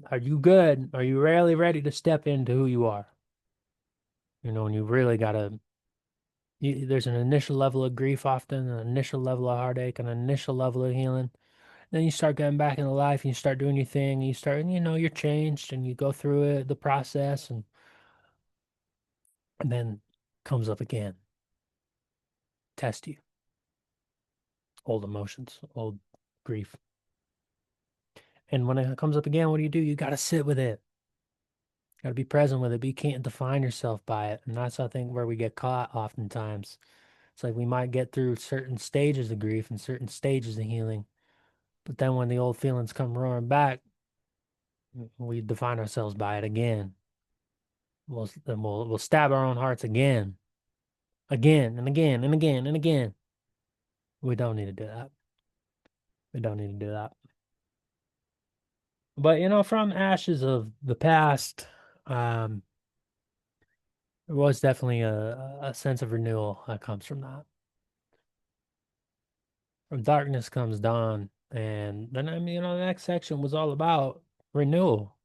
Are you good? Are you really ready to step into who you are? And you really gotta. There's an initial level of grief, often an initial level of heartache, an initial level of healing. Then you start getting back into life, and you start doing your thing, and you start, you're changed, and you go through it, the process, and then comes up again, test you, old emotions, old grief. And when it comes up again, what do? You got to sit with it. Got to be present with it, but you can't define yourself by it. And that's, I think, where we get caught oftentimes. It's like we might get through certain stages of grief and certain stages of healing, but then when the old feelings come roaring back, we define ourselves by it again. We'll stab our own hearts again, again and again and again and again. We don't need to do that. We don't need to do that. But from ashes of the past, um, there was definitely a sense of renewal that comes from that. From darkness comes dawn. And then, the next section was all about renewal.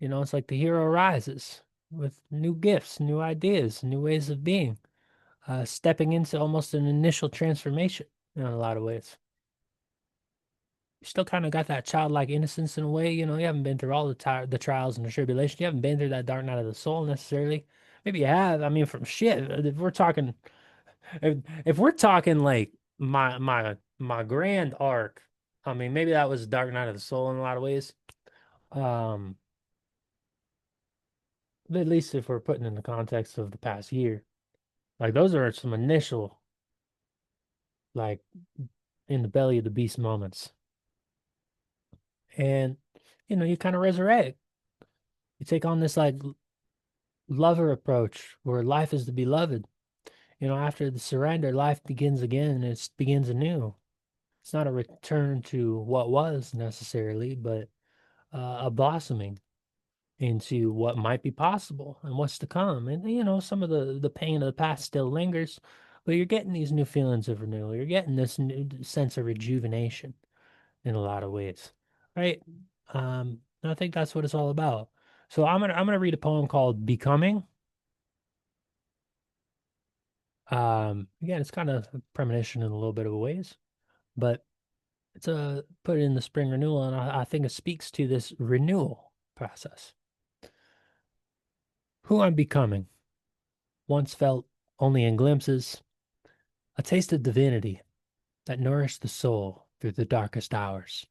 It's like the hero rises with new gifts, new ideas, new ways of being, stepping into almost an initial transformation in a lot of ways. You still kind of got that childlike innocence in a way. You haven't been through all the trials and the tribulations. You haven't been through that dark night of the soul necessarily. Maybe you have. I mean, from shit. If we're talking like my grand arc, I mean, maybe that was Dark Night of the Soul in a lot of ways. Um, but at least if we're putting in the context of the past year, like those are some initial, like in the belly of the beast moments. And you kind of resurrect. You take on this like lover approach where life is the beloved. After the surrender, life begins again and it begins anew. It's not a return to what was necessarily, but a blossoming into what might be possible and what's to come. And some of the pain of the past still lingers, but you're getting these new feelings of renewal. You're getting this new sense of rejuvenation in a lot of ways, right? And I think that's what it's all about. So I'm gonna read a poem called Becoming. Again, it's kind of premonition in a little bit of a ways, but it's a put it in the spring renewal, and I think it speaks to this renewal process. Who I'm becoming, once felt only in glimpses, a taste of divinity that nourished the soul through the darkest hours.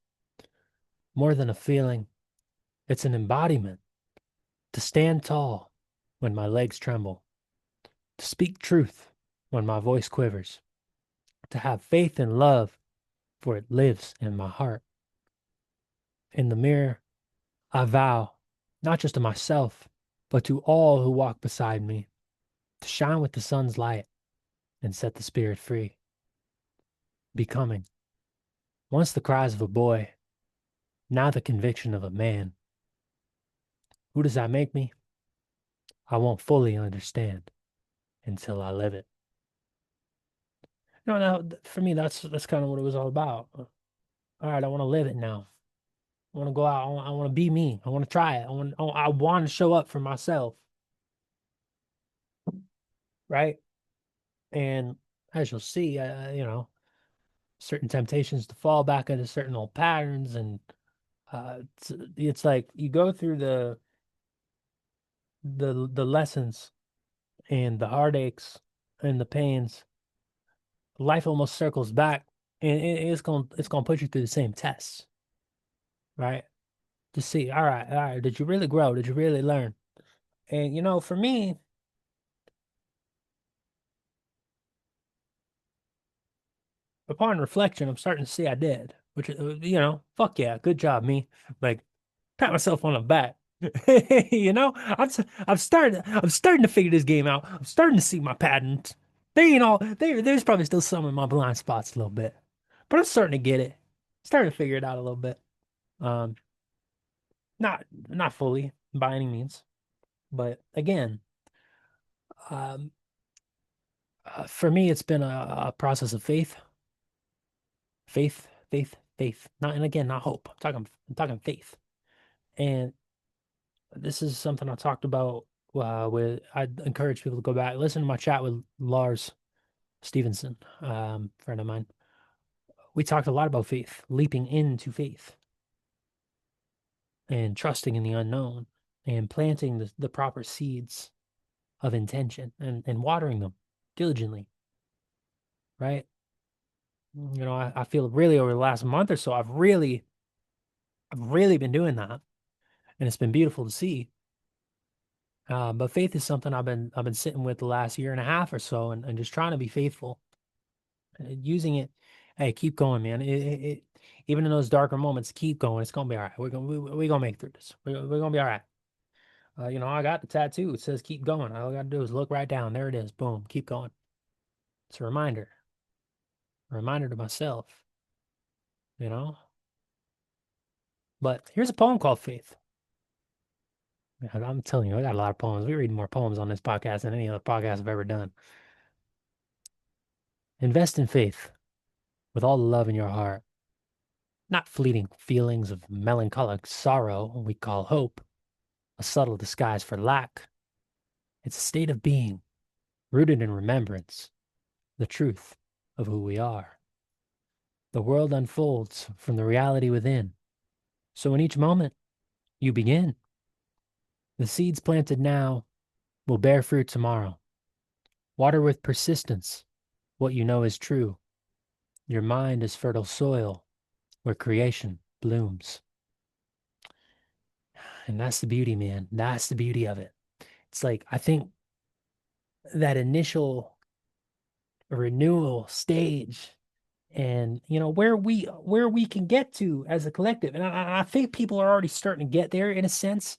More than a feeling, it's an embodiment to stand tall when my legs tremble, to speak truth when my voice quivers, to have faith and love, for it lives in my heart. In the mirror, I vow, not just to myself, but to all who walk beside me, to shine with the sun's light and set the spirit free. Becoming, once the cries of a boy, now the conviction of a man. Who does that make me? I won't fully understand until I live it. No, no, for me, that's kind of what it was all about. All right, I want to live it now. I want to go out. I want to be me. I want to try it. I want to show up for myself, right? And as you'll see, certain temptations to fall back into certain old patterns, and it's like you go through the lessons and the heartaches and the pains. Life almost circles back, and it's gonna put you through the same tests, right? To see, all right, did you really grow? Did you really learn? And for me, upon reflection, I'm starting to see I did, which fuck yeah, good job, me. Like, pat myself on the back. I'm starting to figure this game out. I'm starting to see my patterns. They ain't all there's probably still some in my blind spots a little bit, but I'm starting to get it. Starting to figure it out a little bit. Um, not fully by any means, but again, um, for me, it's been a process of faith. Not and again, not hope. I'm talking faith, and this is something I talked about with. I'd encourage people to go back, listen to my chat with Lars Stevenson, friend of mine. We talked a lot about faith, leaping into faith, and trusting in the unknown, and planting the proper seeds of intention, and watering them diligently, right? I feel really over the last month or so, I've really been doing that, and it's been beautiful to see. But faith is something I've been sitting with the last year and a half or so, and just trying to be faithful, using it. Hey, keep going, man. Even in those darker moments, keep going. It's gonna be all right. We're gonna make it through this. We're gonna be all right. I got the tattoo. It says keep going. All I gotta do is look right down. There it is. Boom. Keep going. It's a reminder to myself, you know. But here's a poem called Faith. Yeah, I'm telling you, I got a lot of poems. We read more poems on this podcast than any other podcast I've ever done. Invest in faith with all the love in your heart, not fleeting feelings of melancholic sorrow we call hope, a subtle disguise for lack. It's a state of being rooted in remembrance, the truth of who we are. The world unfolds from the reality within. So in each moment, you begin. The seeds planted now will bear fruit tomorrow. Water with persistence what you know is true. Your mind is fertile soil where creation blooms. And that's the beauty, man. That's the beauty of it. It's like, I think that initial renewal stage, and where we can get to as a collective, and I think people are already starting to get there in a sense,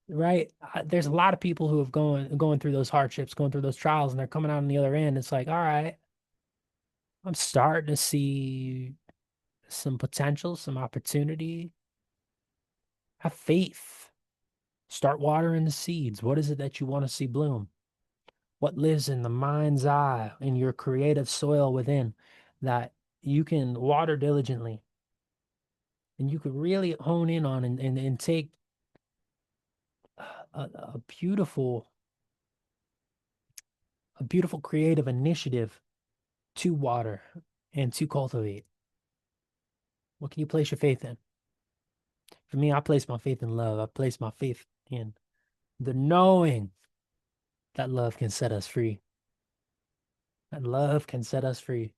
right? There's a lot of people who have going through those hardships, going through those trials, and they're coming out on the other end. It's like, all right, I'm starting to see some potential, some opportunity. Have faith. Start watering the seeds. What is it that you want to see bloom? What lives in the mind's eye, in your creative soil within, that you can water diligently, and you could really hone in on, and take a beautiful creative initiative to water and to cultivate. What can you place your faith in? For me, I place my faith in love. I place my faith in the knowing that love can set us free. That love can set us free.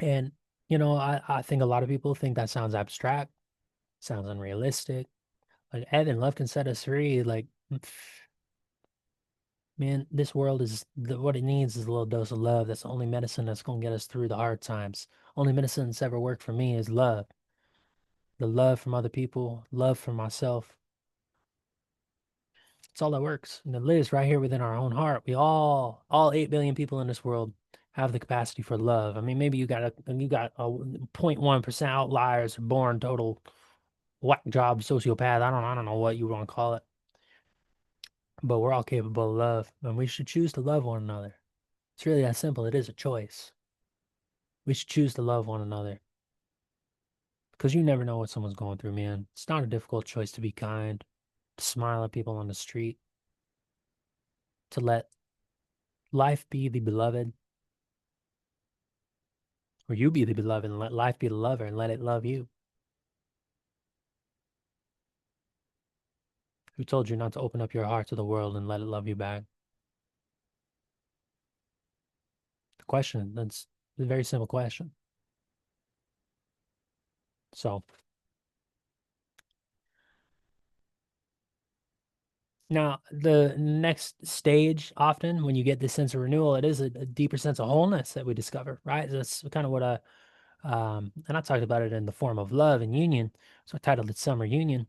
And, I think a lot of people think that sounds abstract, sounds unrealistic. Like, Evan, love can set us free. Like, man, this world what it needs is a little dose of love. That's the only medicine that's going to get us through the hard times. Only medicine that's ever worked for me is love. The love from other people, love for myself. It's all that works. And it lives right here within our own heart. All 8 billion people in this world have the capacity for love. I mean, maybe you got a 0.1% outliers, born total whack job sociopath. I don't know what you want to call it. But we're all capable of love, and we should choose to love one another. It's really that simple. It is a choice. We should choose to love one another because you never know what someone's going through, man. It's not a difficult choice to be kind, to smile at people on the street, to let life be the beloved, or you be the beloved and let life be the lover and let it love you. Who told you not to open up your heart to the world and let it love you back? That's a very simple question. So now the next stage, often when you get this sense of renewal, it is a deeper sense of wholeness that we discover, right? That's kind of what and I talked about it in the form of love and union. So I titled it Summer Union,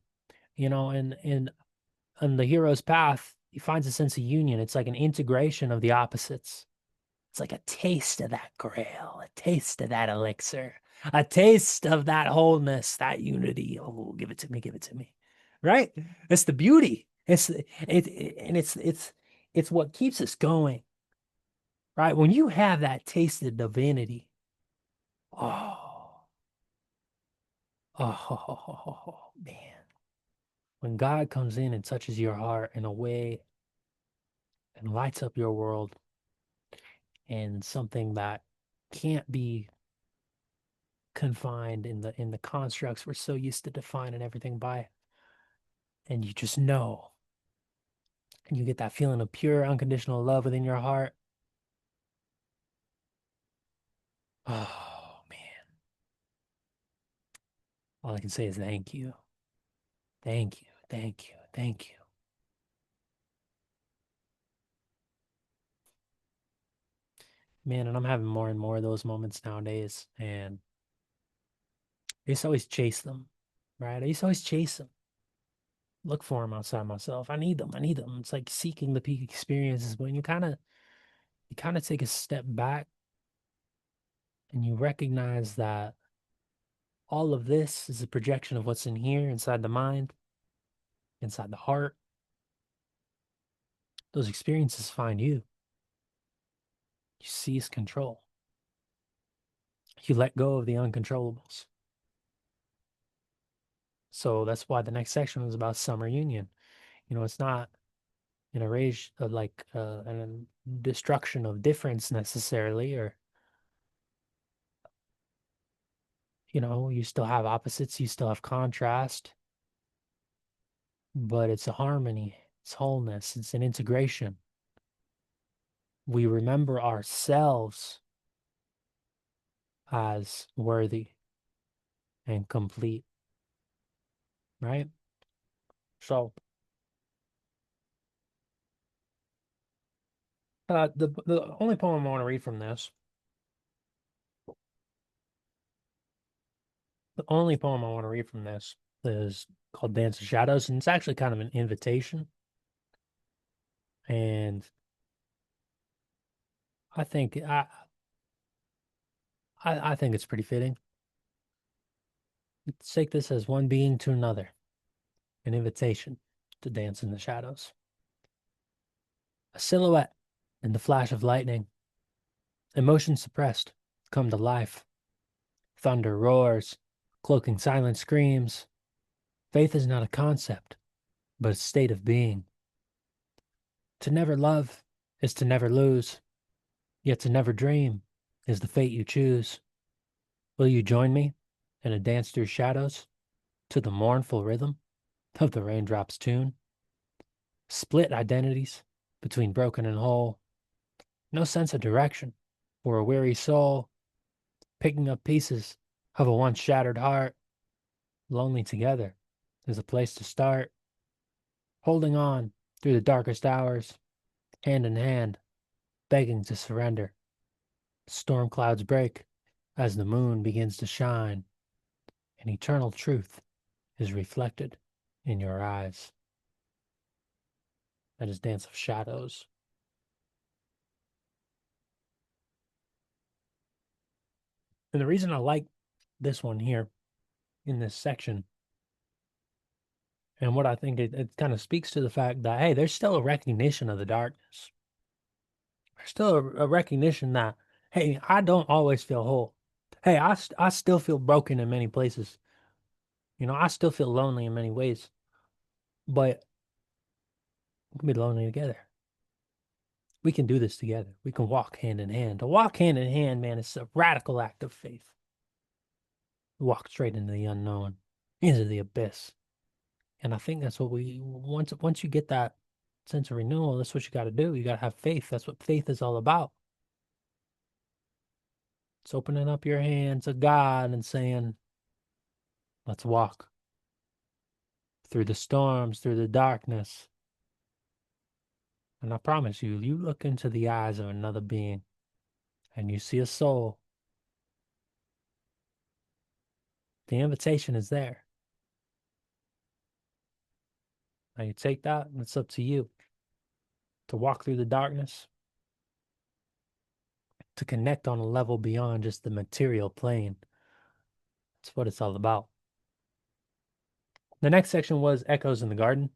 and on the hero's path, he finds a sense of union. It's like an integration of the opposites. It's like a taste of that grail, a taste of that elixir, a taste of that wholeness, that unity. Oh, give it to me, give it to me. Right? It's the beauty. It's what keeps us going. Right? When you have that taste of divinity, oh, oh, man. When God comes in and touches your heart in a way and lights up your world and something that can't be confined in the constructs we're so used to defining everything by, and you just know, and you get that feeling of pure unconditional love within your heart. Oh man, all I can say is thank you, thank you, thank you, thank you. Man, and I'm having more and more of those moments nowadays, and I used to always chase them, right? I used to always chase them, look for them outside myself. I need them, I need them. It's like seeking the peak experiences, but you kind of take a step back and you recognize that all of this is a projection of what's in here, inside the mind, inside the heart. Those experiences find you. You seize control. You let go of the uncontrollables. So that's why the next section was about summer union. It's not an erase like a destruction of difference necessarily, or you still have opposites, you still have contrast, but it's a harmony, it's wholeness, it's an integration. We remember ourselves as worthy and complete, right? So the only poem I want to read from this, the only poem I want to read from this is called Dance of Shadows, and it's actually kind of an invitation. And I think I think it's pretty fitting. Let's take this as one being to another, an invitation to dance in the shadows. A silhouette in the flash of lightning, emotion suppressed, come to life. Thunder roars, cloaking silence screams. Faith is not a concept, but a state of being. To never love is to never lose, yet to never dream is the fate you choose. Will you join me in a dance through shadows to the mournful rhythm of the raindrops' tune? Split identities between broken and whole, no sense of direction for a weary soul, picking up pieces of a once shattered heart, lonely together is a place to start, holding on through the darkest hours, hand in hand, begging to surrender. Storm clouds break as the moon begins to shine, and eternal truth is reflected in your eyes. That is Dance of Shadows. And the reason I like this one here in this section, and what I think it kind of speaks to the fact that, hey, there's still a recognition of the darkness. There's still a recognition that, hey, I don't always feel whole. Hey, I still feel broken in many places. I still feel lonely in many ways, but we can be lonely together. We can do this together. We can walk hand in hand. To walk hand in hand, man, is a radical act of faith. Walk straight into the unknown, into the abyss. And I think that's what once you get that sense of renewal, that's what you got to do. You got to have faith. That's what faith is all about. It's opening up your hand to God and saying, let's walk through the storms, through the darkness. And I promise you, you look into the eyes of another being and you see a soul, the invitation is there. Now you take that, and it's up to you to walk through the darkness, to connect on a level beyond just the material plane. That's what it's all about. The next section was Echoes in the Garden.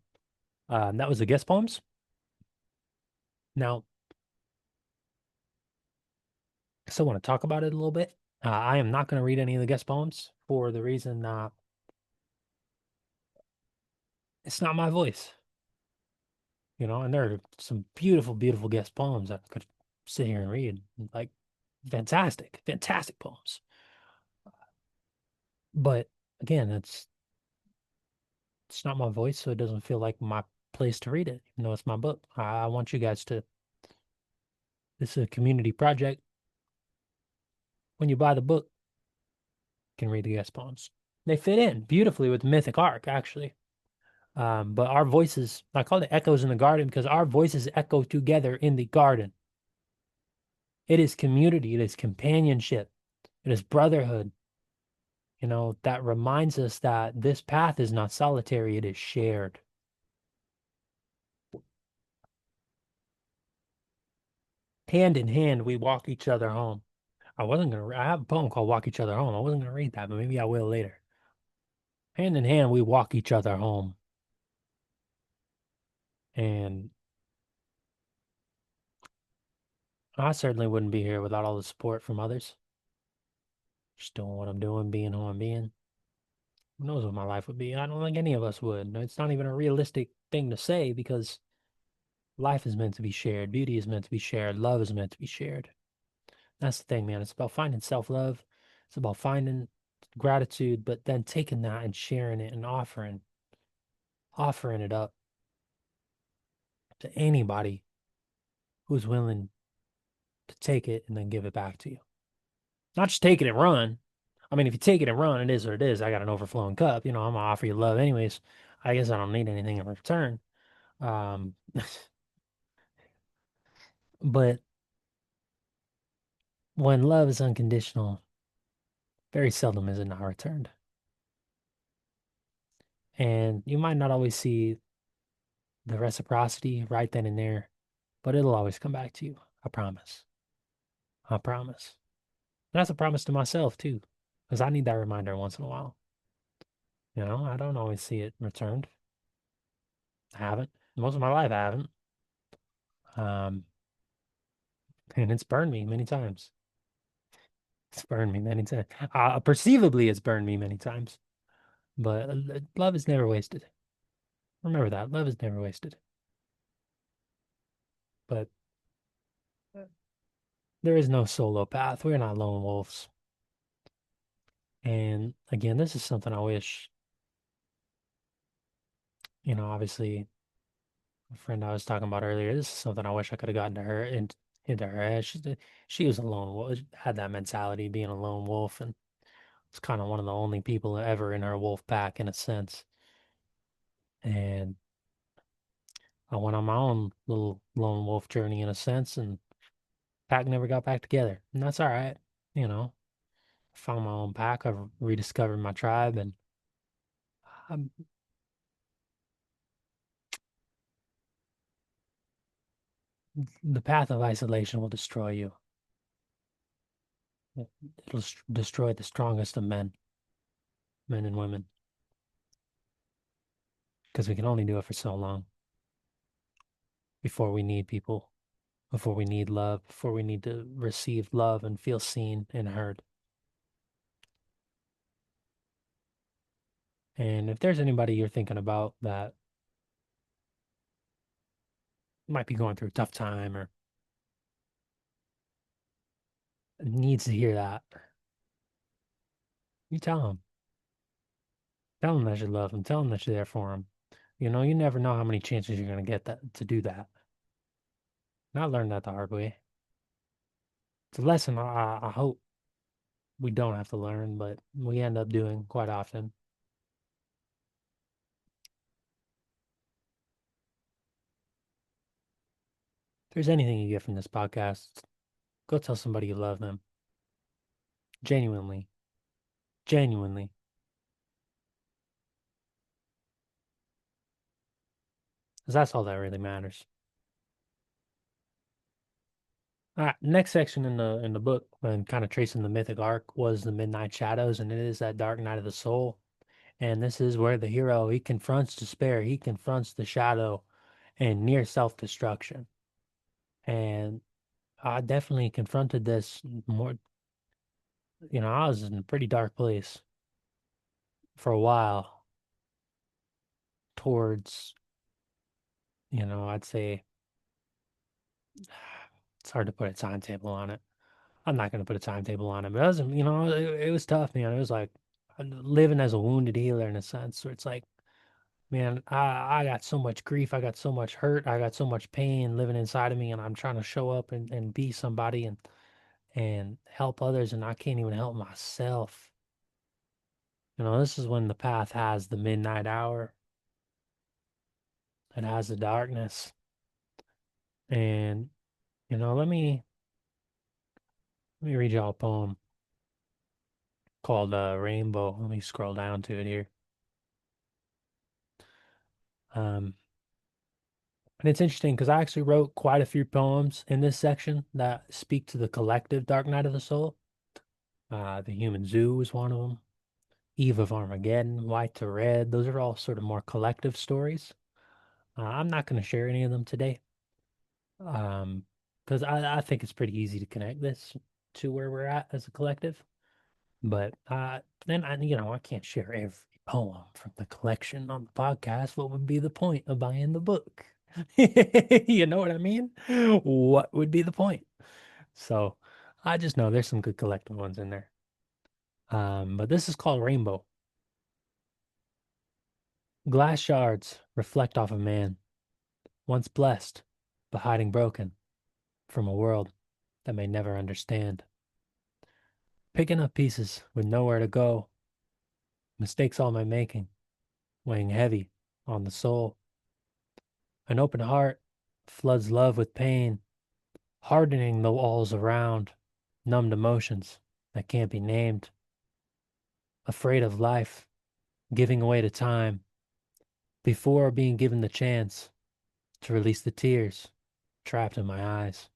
That was the guest poems. Now, I still want to talk about it a little bit. I am not going to read any of the guest poems for the reason it's not my voice. And there are some beautiful, beautiful guest poems that I could sit here and read. Like, fantastic, fantastic poems. But again, it's not my voice, so it doesn't feel like my place to read it, even though it's my book. I want you guys to, this is a community project. When you buy the book, you can read the guest poems. They fit in beautifully with Mythic Arc, actually. But our voices, I call it echoes in the garden because our voices echo together in the garden. It is community, it is companionship, it is brotherhood. That reminds us that this path is not solitary, it is shared. Hand in hand, we walk each other home. I have a poem called Walk Each Other Home. I wasn't going to read that, but maybe I will later. Hand in hand, we walk each other home. And I certainly wouldn't be here without all the support from others. Just doing what I'm doing, being who I'm being. Who knows what my life would be? I don't think any of us would. It's not even a realistic thing to say because life is meant to be shared. Beauty is meant to be shared. Love is meant to be shared. That's the thing, man. It's about finding self-love. It's about finding gratitude, but then taking that and sharing it and offering it up to anybody who's willing to take it and then give it back to you. Not just take it and run. I mean, if you take it and run, it is what it is. I got an overflowing cup. I'm gonna offer you love anyways. I guess I don't need anything in return. Um, but when love is unconditional, very seldom is it not returned. And you might not always see the reciprocity right then and there, but it'll always come back to you. I promise. I promise. And that's a promise to myself too, because I need that reminder once in a while. I don't always see it returned. I haven't. Most of my life, I haven't. Um, and it's burned me many times. It's burned me many times. Perceivably, it's burned me many times. But love is never wasted. Remember that. Love is never wasted. But there is no solo path. We're not lone wolves. And again, this is something I wish, obviously, a friend I was talking about earlier, this is something I wish I could have gotten to her into her head. She was a lone wolf, had that mentality, being a lone wolf, and it's kind of one of the only people ever in her wolf pack in a sense. And I went on my own little lone wolf journey in a sense, and pack never got back together. And that's all right. You know, found my own pack. I've rediscovered my tribe, and um, the path of isolation will destroy you. It'll destroy the strongest of men, men and women, because we can only do it for so long before we need people, before we need love, before we need to receive love and feel seen and heard. And if there's anybody you're thinking about that might be going through a tough time or needs to hear that, you tell them. Tell them that you love them. Tell them that you're there for them. You never know how many chances you're going to get to do that. And I learned that the hard way. It's a lesson I hope we don't have to learn, but we end up doing quite often. If there's anything you get from this podcast, go tell somebody you love them. Genuinely. Genuinely. 'Cause that's all that really matters. All right, next section in the book, when kind of tracing the mythic arc, was the Midnight Shadows, and it is that dark night of the soul. And this is where the hero, he confronts despair, he confronts the shadow and near self-destruction. And I definitely confronted this more, I was in a pretty dark place for a while towards, I'd say it's hard to put a timetable on it. I'm not going to put a timetable on it, but it wasn't, it was tough, man. It was like living as a wounded healer in a sense, where it's like, man, I got so much grief, I got so much hurt, I got so much pain living inside of me, and I'm trying to show up and be somebody and help others, and I can't even help myself. This is when the path has the midnight hour, it has the darkness. And, let me read y'all a poem called Rainbow. Let me scroll down to it here. Um, and it's interesting because I actually wrote quite a few poems in this section that speak to the collective dark night of the soul. The Human Zoo is one of them. Eve of Armageddon, White to Red. Those are all sort of more collective stories. I'm not going to share any of them today, because I think it's pretty easy to connect this to where we're at as a collective. But then I can't share every poem from the collection on the podcast. What would be the point of buying the book? You know what I mean? What would be the point? So I just know there's some good collective ones in there. But this is called Rainbow. Glass shards reflect off a man, once blessed, but hiding broken from a world that may never understand. Picking up pieces with nowhere to go, mistakes all my making, weighing heavy on the soul. An open heart floods love with pain, hardening the walls around, numbed emotions that can't be named. Afraid of life, giving away to time, before being given the chance to release the tears trapped in my eyes.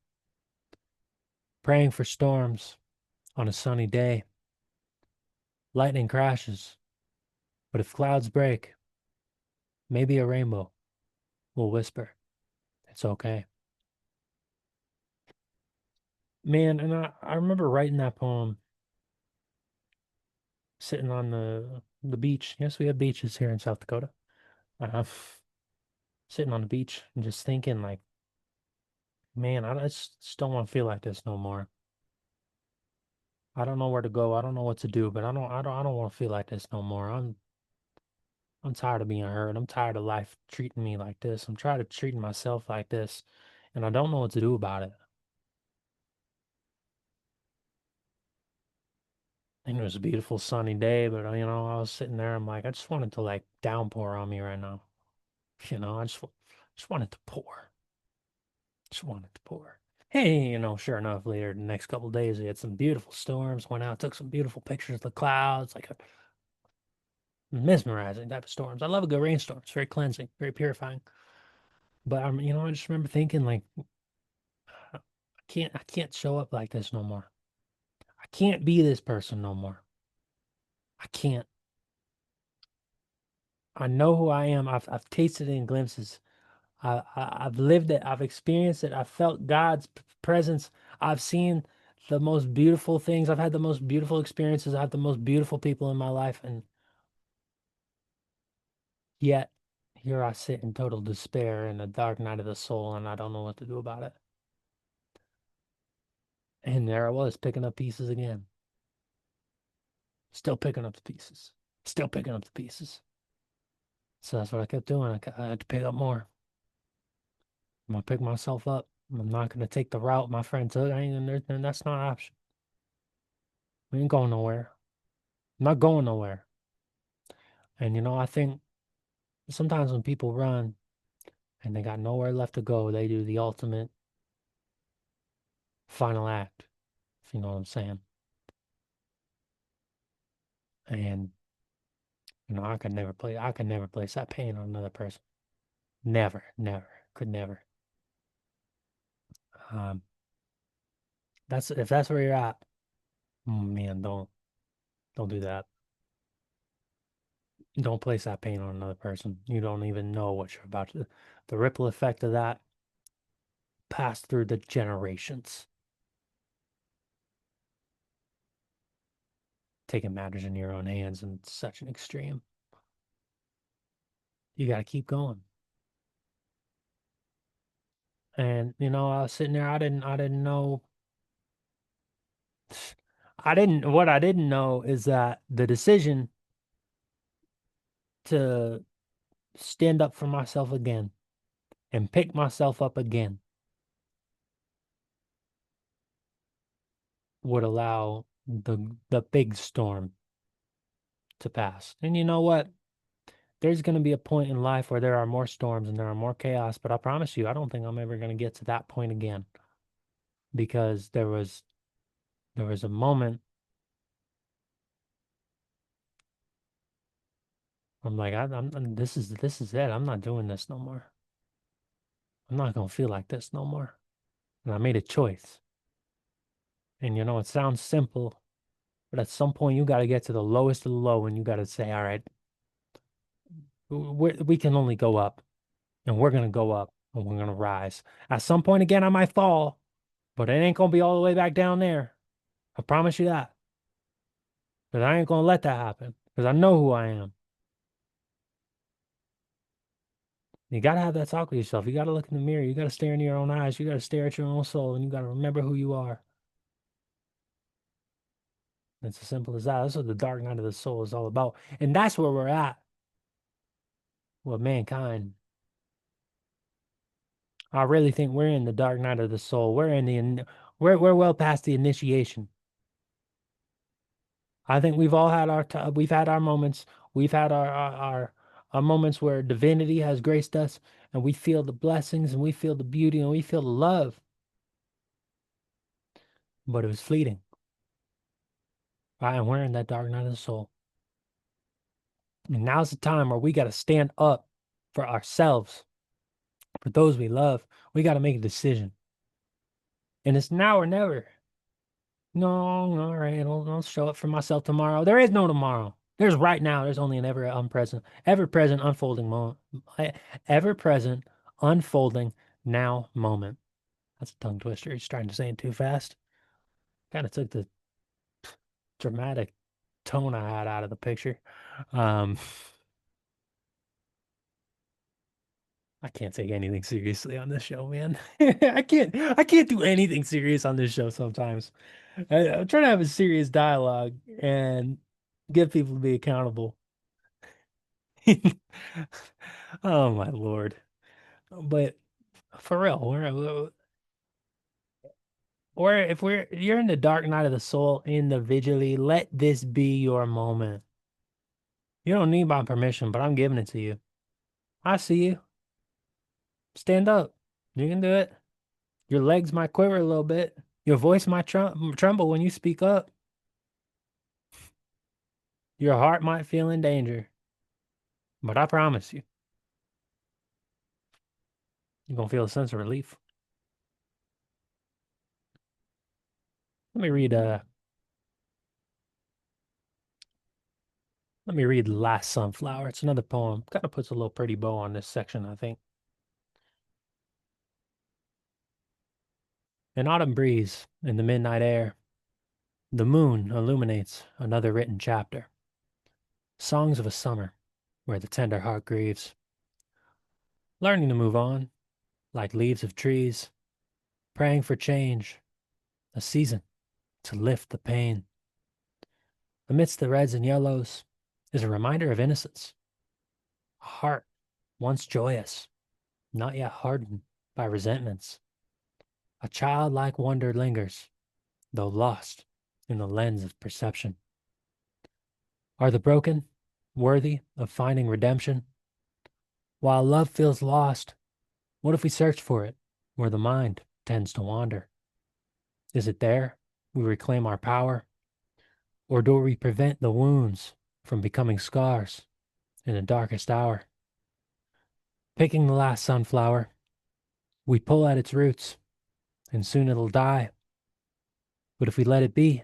Praying for storms on a sunny day. Lightning crashes, but if clouds break, maybe a rainbow will whisper, it's okay. Man, and I remember writing that poem sitting on the beach. Yes, we have beaches here in South Dakota. Uh, Sitting on the beach and just thinking, like, man, I just don't want to feel like this no more. I don't know where to go. I don't know what to do, but I don't want to feel like this no more. I'm tired of being hurt. I'm tired of life treating me like this. I'm tired of treating myself like this, and I don't know what to do about it. And it was a beautiful sunny day, but I was sitting there. I'm like, I just wanted to like downpour on me right now. Just wanted to pour. Just wanted to pour. Hey, sure enough, later the next couple of days, we had some beautiful storms. Went out, took some beautiful pictures of the clouds, like a mesmerizing type of storms. I love a good rainstorm. It's very cleansing, very purifying. But I just remember thinking like, I can't show up like this no more. I can't be this person no more. I can't. I know who I am. I've tasted it in glimpses. I've lived it. I've experienced it. I've felt God's presence. I've seen the most beautiful things. I've had the most beautiful experiences. I have the most beautiful people in my life, and yet here I sit in total despair in the dark night of the soul, and I don't know what to do about it. And there I was picking up pieces again. Still picking up the pieces. Still picking up the pieces. So that's what I kept doing. I had to pick up more. I'm gonna pick myself up. I'm not gonna take the route my friend took. I ain't gonna, that's not an option. We ain't going nowhere. I'm not going nowhere. And I think sometimes when people run and they got nowhere left to go, they do the ultimate final act, if you know what I'm saying. And I could never place that pain on another person. Never, never, could never. Um, that's if that's where you're at, man, don't do that. Don't place that pain on another person. You don't even know what you're about to. The ripple effect of that passed through the generations. Taking matters in your own hands in such an extreme. You got to keep going. And I was sitting there. I didn't know. What I didn't know is that the decision to stand up for myself again and pick myself up again would allow the big storm to pass. And you know what? There's going to be a point in life where there are more storms and there are more chaos, but I promise you, I don't think I'm ever going to get to that point again because there was a moment I'm like, this is it. I'm not doing this no more. I'm not going to feel like this no more. And I made a choice. And it sounds simple, but at some point you got to get to the lowest of the low and you got to say, all right, we can only go up and we're going to go up and we're going to rise. At some point again, I might fall, but it ain't going to be all the way back down there. I promise you that. But I ain't going to let that happen because I know who I am. You got to have that talk with yourself. You got to look in the mirror. You got to stare into your own eyes. You got to stare at your own soul and you got to remember who you are. It's as simple as that. That's what the dark night of the soul is all about. And that's where we're at with mankind. I really think we're in the dark night of the soul. We're well past the initiation. I think we've all had we've had our moments. We've had our moments where divinity has graced us and we feel the blessings and we feel the beauty and we feel the love. But it was fleeting. Right? And we're in that dark night of the soul. And now's the time where we got to stand up for ourselves, for those we love. We got to make a decision. And it's now or never. No, all right, I'll show up for myself tomorrow. There is no tomorrow. There's right now. There's only an ever present unfolding moment, ever present unfolding now moment. That's a tongue twister. He's trying to say it too fast. Kind of took the dramatic tone I had out of the picture. Um, I can't take anything seriously on this show, man. I can't do anything serious on this show sometimes. I'm trying to have a serious dialogue and get people to be accountable. Oh my Lord. But for real, if you're in the dark night of the soul individually, let this be your moment. You don't need my permission, but I'm giving it to you. I see you. Stand up. You can do it. Your legs might quiver a little bit. Your voice might tremble when you speak up. Your heart might feel in danger. But I promise you, you're gonna feel a sense of relief. Let me read let me read The Last Sunflower. It's another poem. Kind of puts a little pretty bow on this section, I think. An autumn breeze in the midnight air. The moon illuminates another written chapter. Songs of a summer where the tender heart grieves. Learning to move on, like leaves of trees. Praying for change, a season to lift the pain. Amidst the reds and yellows is a reminder of innocence. A heart once joyous, not yet hardened by resentments. A childlike wonder lingers, though lost in the lens of perception. Are the broken worthy of finding redemption? While love feels lost, what if we search for it where the mind tends to wander? Is it there we reclaim our power, or do we prevent the wounds from becoming scars in the darkest hour? Picking the last sunflower, we pull at its roots, and soon it'll die. But if we let it be,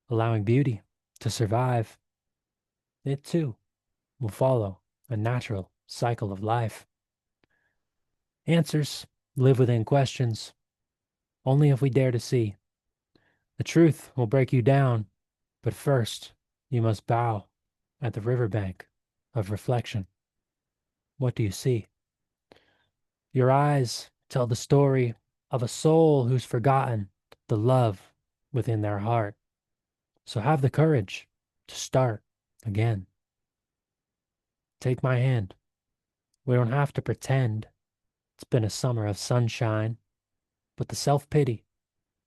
allowing beauty to survive, it too will follow a natural cycle of life. Answers live within questions, only if we dare to see. The truth will break you down, but first you must bow at the riverbank of reflection. What do you see? Your eyes tell the story of a soul who's forgotten the love within their heart. So have the courage to start again. Take my hand. We don't have to pretend it's been a summer of sunshine, but the self-pity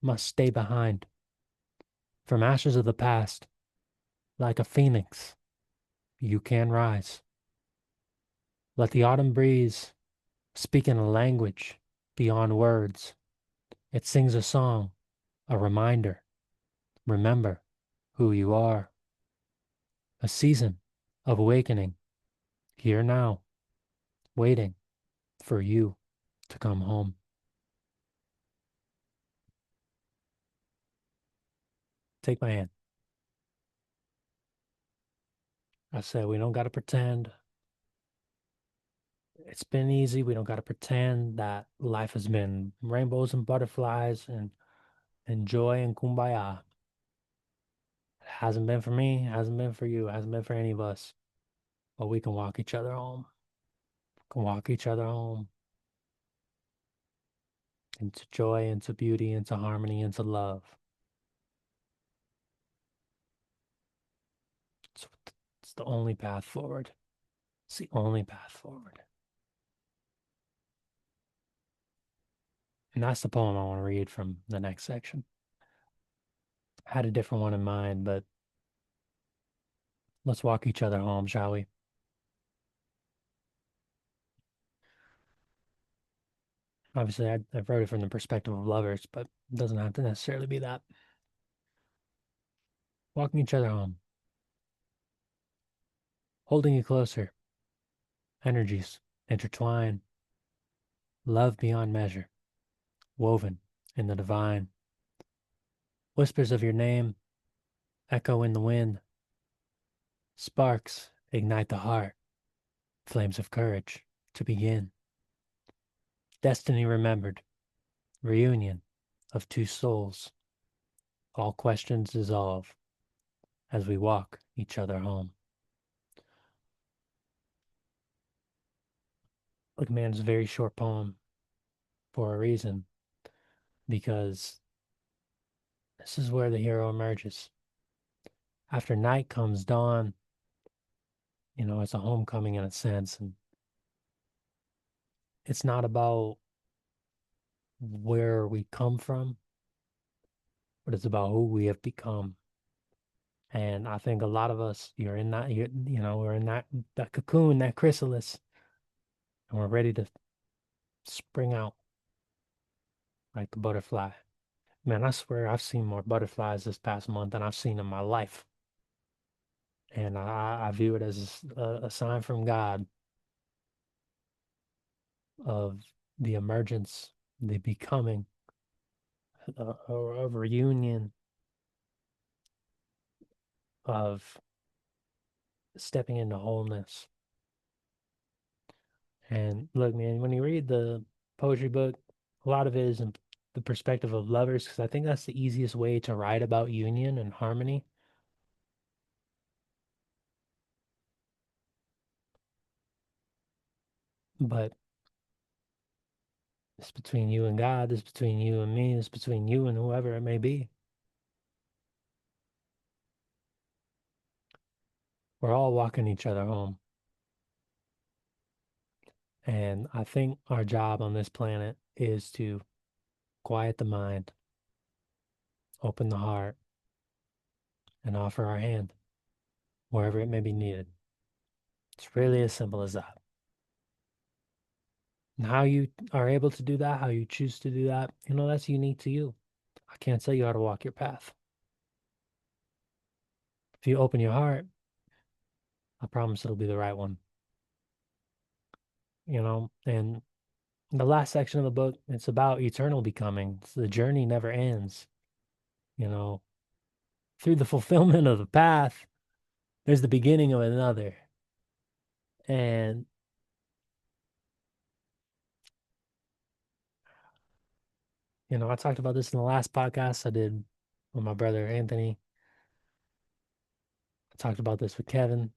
must stay behind. From ashes of the past, like a phoenix, you can rise. Let the autumn breeze speak in a language beyond words. It sings a song, a reminder. Remember who you are. A season of awakening, here now, waiting for you to come home. Take my hand. I said, we don't got to pretend it's been easy. We don't got to pretend that life has been rainbows and butterflies and joy and kumbaya. It hasn't been for me, hasn't been for you, hasn't been for any of us. But we can walk each other home. We can walk each other home into joy, into beauty, into harmony, into love. It's, it's the only path forward. It's the only path forward. And that's the poem I want to read from the next section. I had a different one in mind, but let's walk each other home, shall we? Obviously, I wrote it from the perspective of lovers, but it doesn't have to necessarily be that. Walking each other home, holding you closer, energies intertwine, love beyond measure, woven in the divine. Whispers of your name echo in the wind, sparks ignite the heart, flames of courage to begin. Destiny remembered, reunion of two souls, all questions dissolve, as we walk each other home. Look, man, it's a very short poem for a reason, because this is where the hero emerges. After night comes dawn, it's a homecoming in a sense. And it's not about where we come from, but it's about who we have become. And I think a lot of us, you're in that, we're in that cocoon, that chrysalis, and we're ready to spring out like the butterfly. Man, I swear I've seen more butterflies this past month than I've seen in my life. And I view it as a sign from God of the emergence, the becoming, a reunion of stepping into wholeness. And look, man, when you read the poetry book, a lot of it is in the perspective of lovers, because I think that's the easiest way to write about union and harmony. But it's between you and God, it's between you and me, it's between you and whoever it may be. We're all walking each other home. And I think our job on this planet is to quiet the mind, open the heart, and offer our hand wherever it may be needed. It's really as simple as that. And how you are able to do that, how you choose to do that, that's unique to you. I can't tell you how to walk your path. If you open your heart, I promise it'll be the right one. And the last section of the book, it's about eternal becoming. The journey never ends. You know, through the fulfillment of the path, there's the beginning of another. And, I talked about this in the last podcast I did with my brother Anthony. I talked about this with Kevin.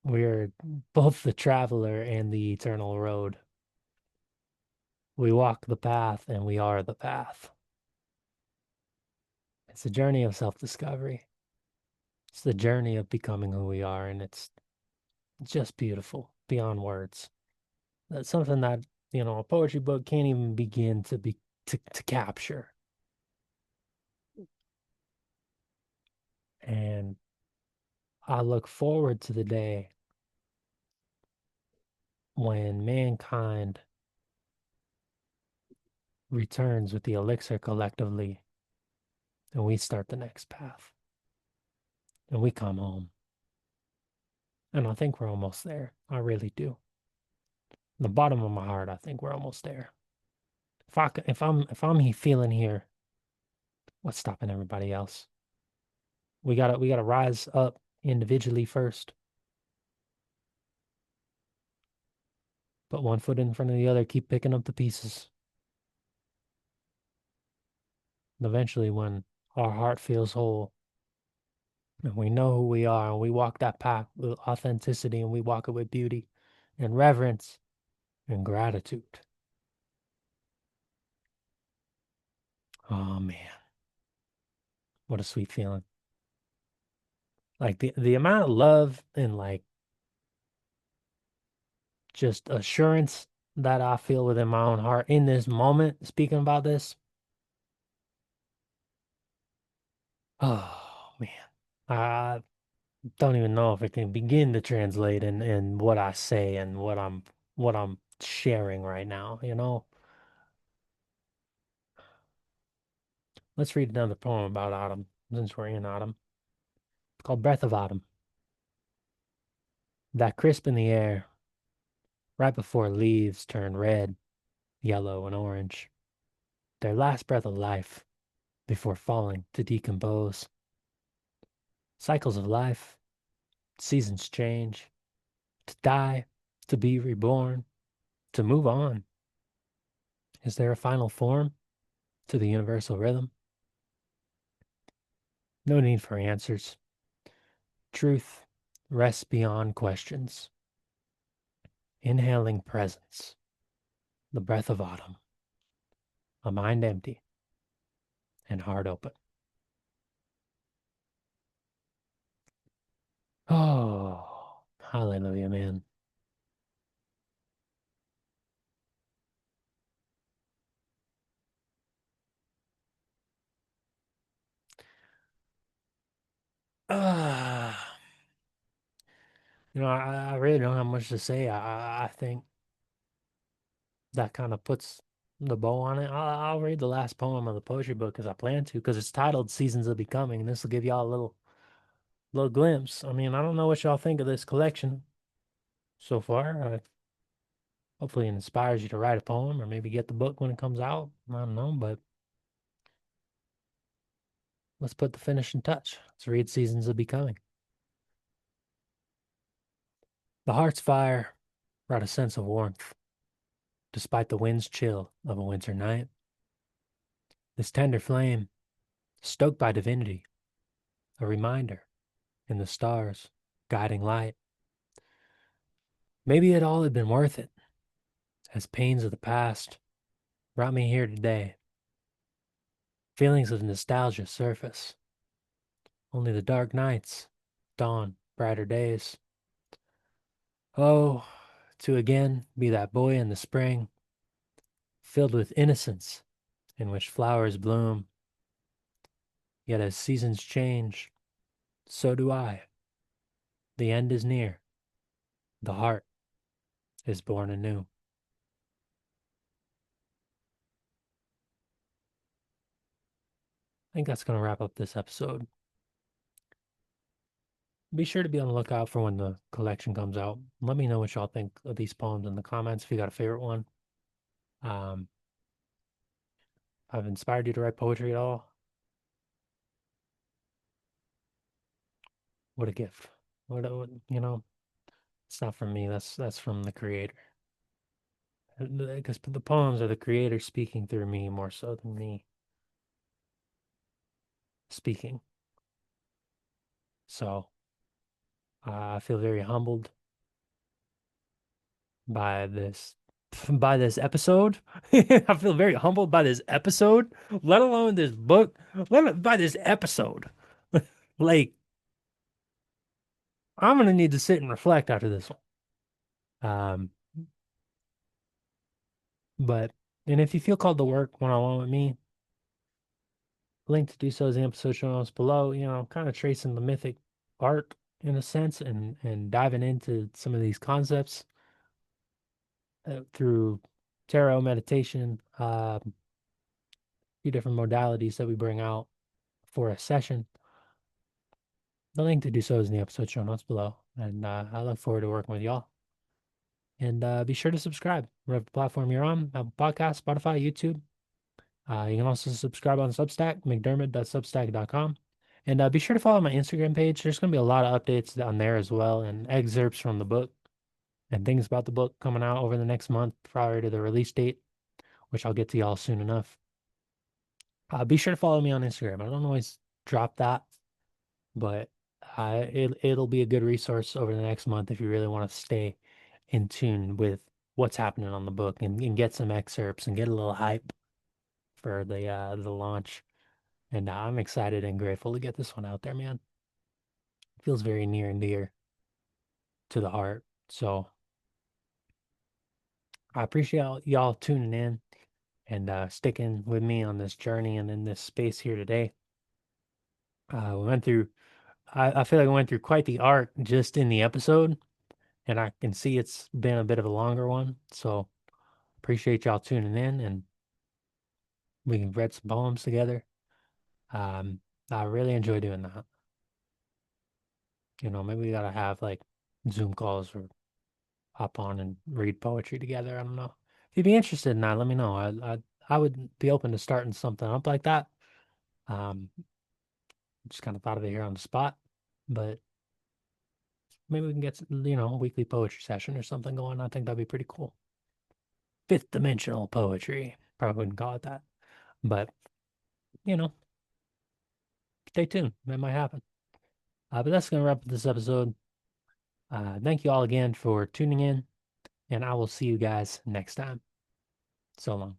We're both the traveler and the eternal road. We walk the path and we are the path. It's a journey of self-discovery. It's the journey of becoming who we are, and it's just beautiful beyond words. That's something that, a poetry book can't even begin to capture. And I look forward to the day when mankind returns with the elixir collectively and we start the next path and we come home. And I think we're almost there. I really do. In the bottom of my heart, I think we're almost there. If I'm feeling here, what's stopping everybody else? We gotta rise up individually first. Put one foot in front of the other, keep picking up the pieces. And eventually, when our heart feels whole and we know who we are and we walk that path with authenticity and we walk it with beauty and reverence and gratitude. Oh man, what a sweet feeling. Like the amount of love and like just assurance that I feel within my own heart in this moment speaking about this. Oh man. I don't even know if it can begin to translate in what I say and what I'm sharing right now. Let's read another poem about autumn, since we're in autumn. It's called Breath of Autumn. That crisp in the air, right before leaves turn red, yellow, and orange. Their last breath of life before falling to decompose. Cycles of life, seasons change, to die, to be reborn, to move on. Is there a final form to the universal rhythm? No need for answers. Truth rests beyond questions. Inhaling presence, the breath of autumn, a mind empty and heart open. Oh, hallelujah, man. Ah, I really don't have much to say. I think that kind of puts the bow on it. I'll read the last poem of the poetry book because I plan to, because it's titled Seasons of Becoming, and this will give y'all a little glimpse. I mean, I don't know what y'all think of this collection so far. Hopefully it inspires you to write a poem or maybe get the book when it comes out. I don't know, but let's put the finishing touch. Let's read Seasons of Becoming. The heart's fire brought a sense of warmth, despite the wind's chill of a winter night. This tender flame, stoked by divinity, a reminder in the stars, guiding light. Maybe it all had been worth it, as pains of the past brought me here today. Feelings of nostalgia surface. Only the dark nights dawn brighter days. Oh, to again be that boy in the spring, filled with innocence, in which flowers bloom. Yet as seasons change, so do I. The end is near. The heart is born anew. I think that's going to wrap up this episode. Be sure to be on the lookout for when the collection comes out. Let me know what y'all think of these poems in the comments if you got a favorite one. Um, I've inspired you to write poetry at all. What a gift. It's not from me. That's from the creator. Because the poems are the creator speaking through me more so than me speaking. So I feel very humbled by this episode. I feel very humbled by this episode, let alone this book, by this episode. Like, I'm gonna need to sit and reflect after this one. Um, but and if you feel called to work one-on-one with me, link to do so is in the episode show notes below. Kind of tracing the mythic art in a sense and diving into some of these concepts through tarot meditation, few different modalities that we bring out for a session. The link to do so is in the episode show notes below. And I look forward to working with y'all. And be sure to subscribe whatever platform you're on, Apple Podcasts, Spotify, YouTube. You can also subscribe on Substack, McDermod.substack.com. And be sure to follow my Instagram page. There's going to be a lot of updates on there as well, and excerpts from the book and things about the book coming out over the next month prior to the release date, which I'll get to y'all soon enough. Be sure to follow me on Instagram. I don't always drop that, but it'll be a good resource over the next month if you really want to stay in tune with what's happening on the book and get some excerpts and get a little hype for the launch. And I'm excited and grateful to get this one out there, man. It feels very near and dear to the heart. So I appreciate y'all tuning in and sticking with me on this journey and in this space here today. We went through I feel like I went through quite the arc just in the episode, and I can see it's been a bit of a longer one. So appreciate y'all tuning in, and we read some poems together. Um, I really enjoy doing that. Maybe we gotta have like Zoom calls or hop on and read poetry together. I don't know. If you'd be interested in that, let me know. I would be open to starting something up like that. Um, just kind of thought of it here on the spot, but maybe we can get a weekly poetry session or something going. I think that'd be pretty cool. Fifth dimensional poetry. Probably wouldn't call it that. But, you know, stay tuned. That might happen. But that's going to wrap up this episode. Thank you all again for tuning in, and I will see you guys next time. So long.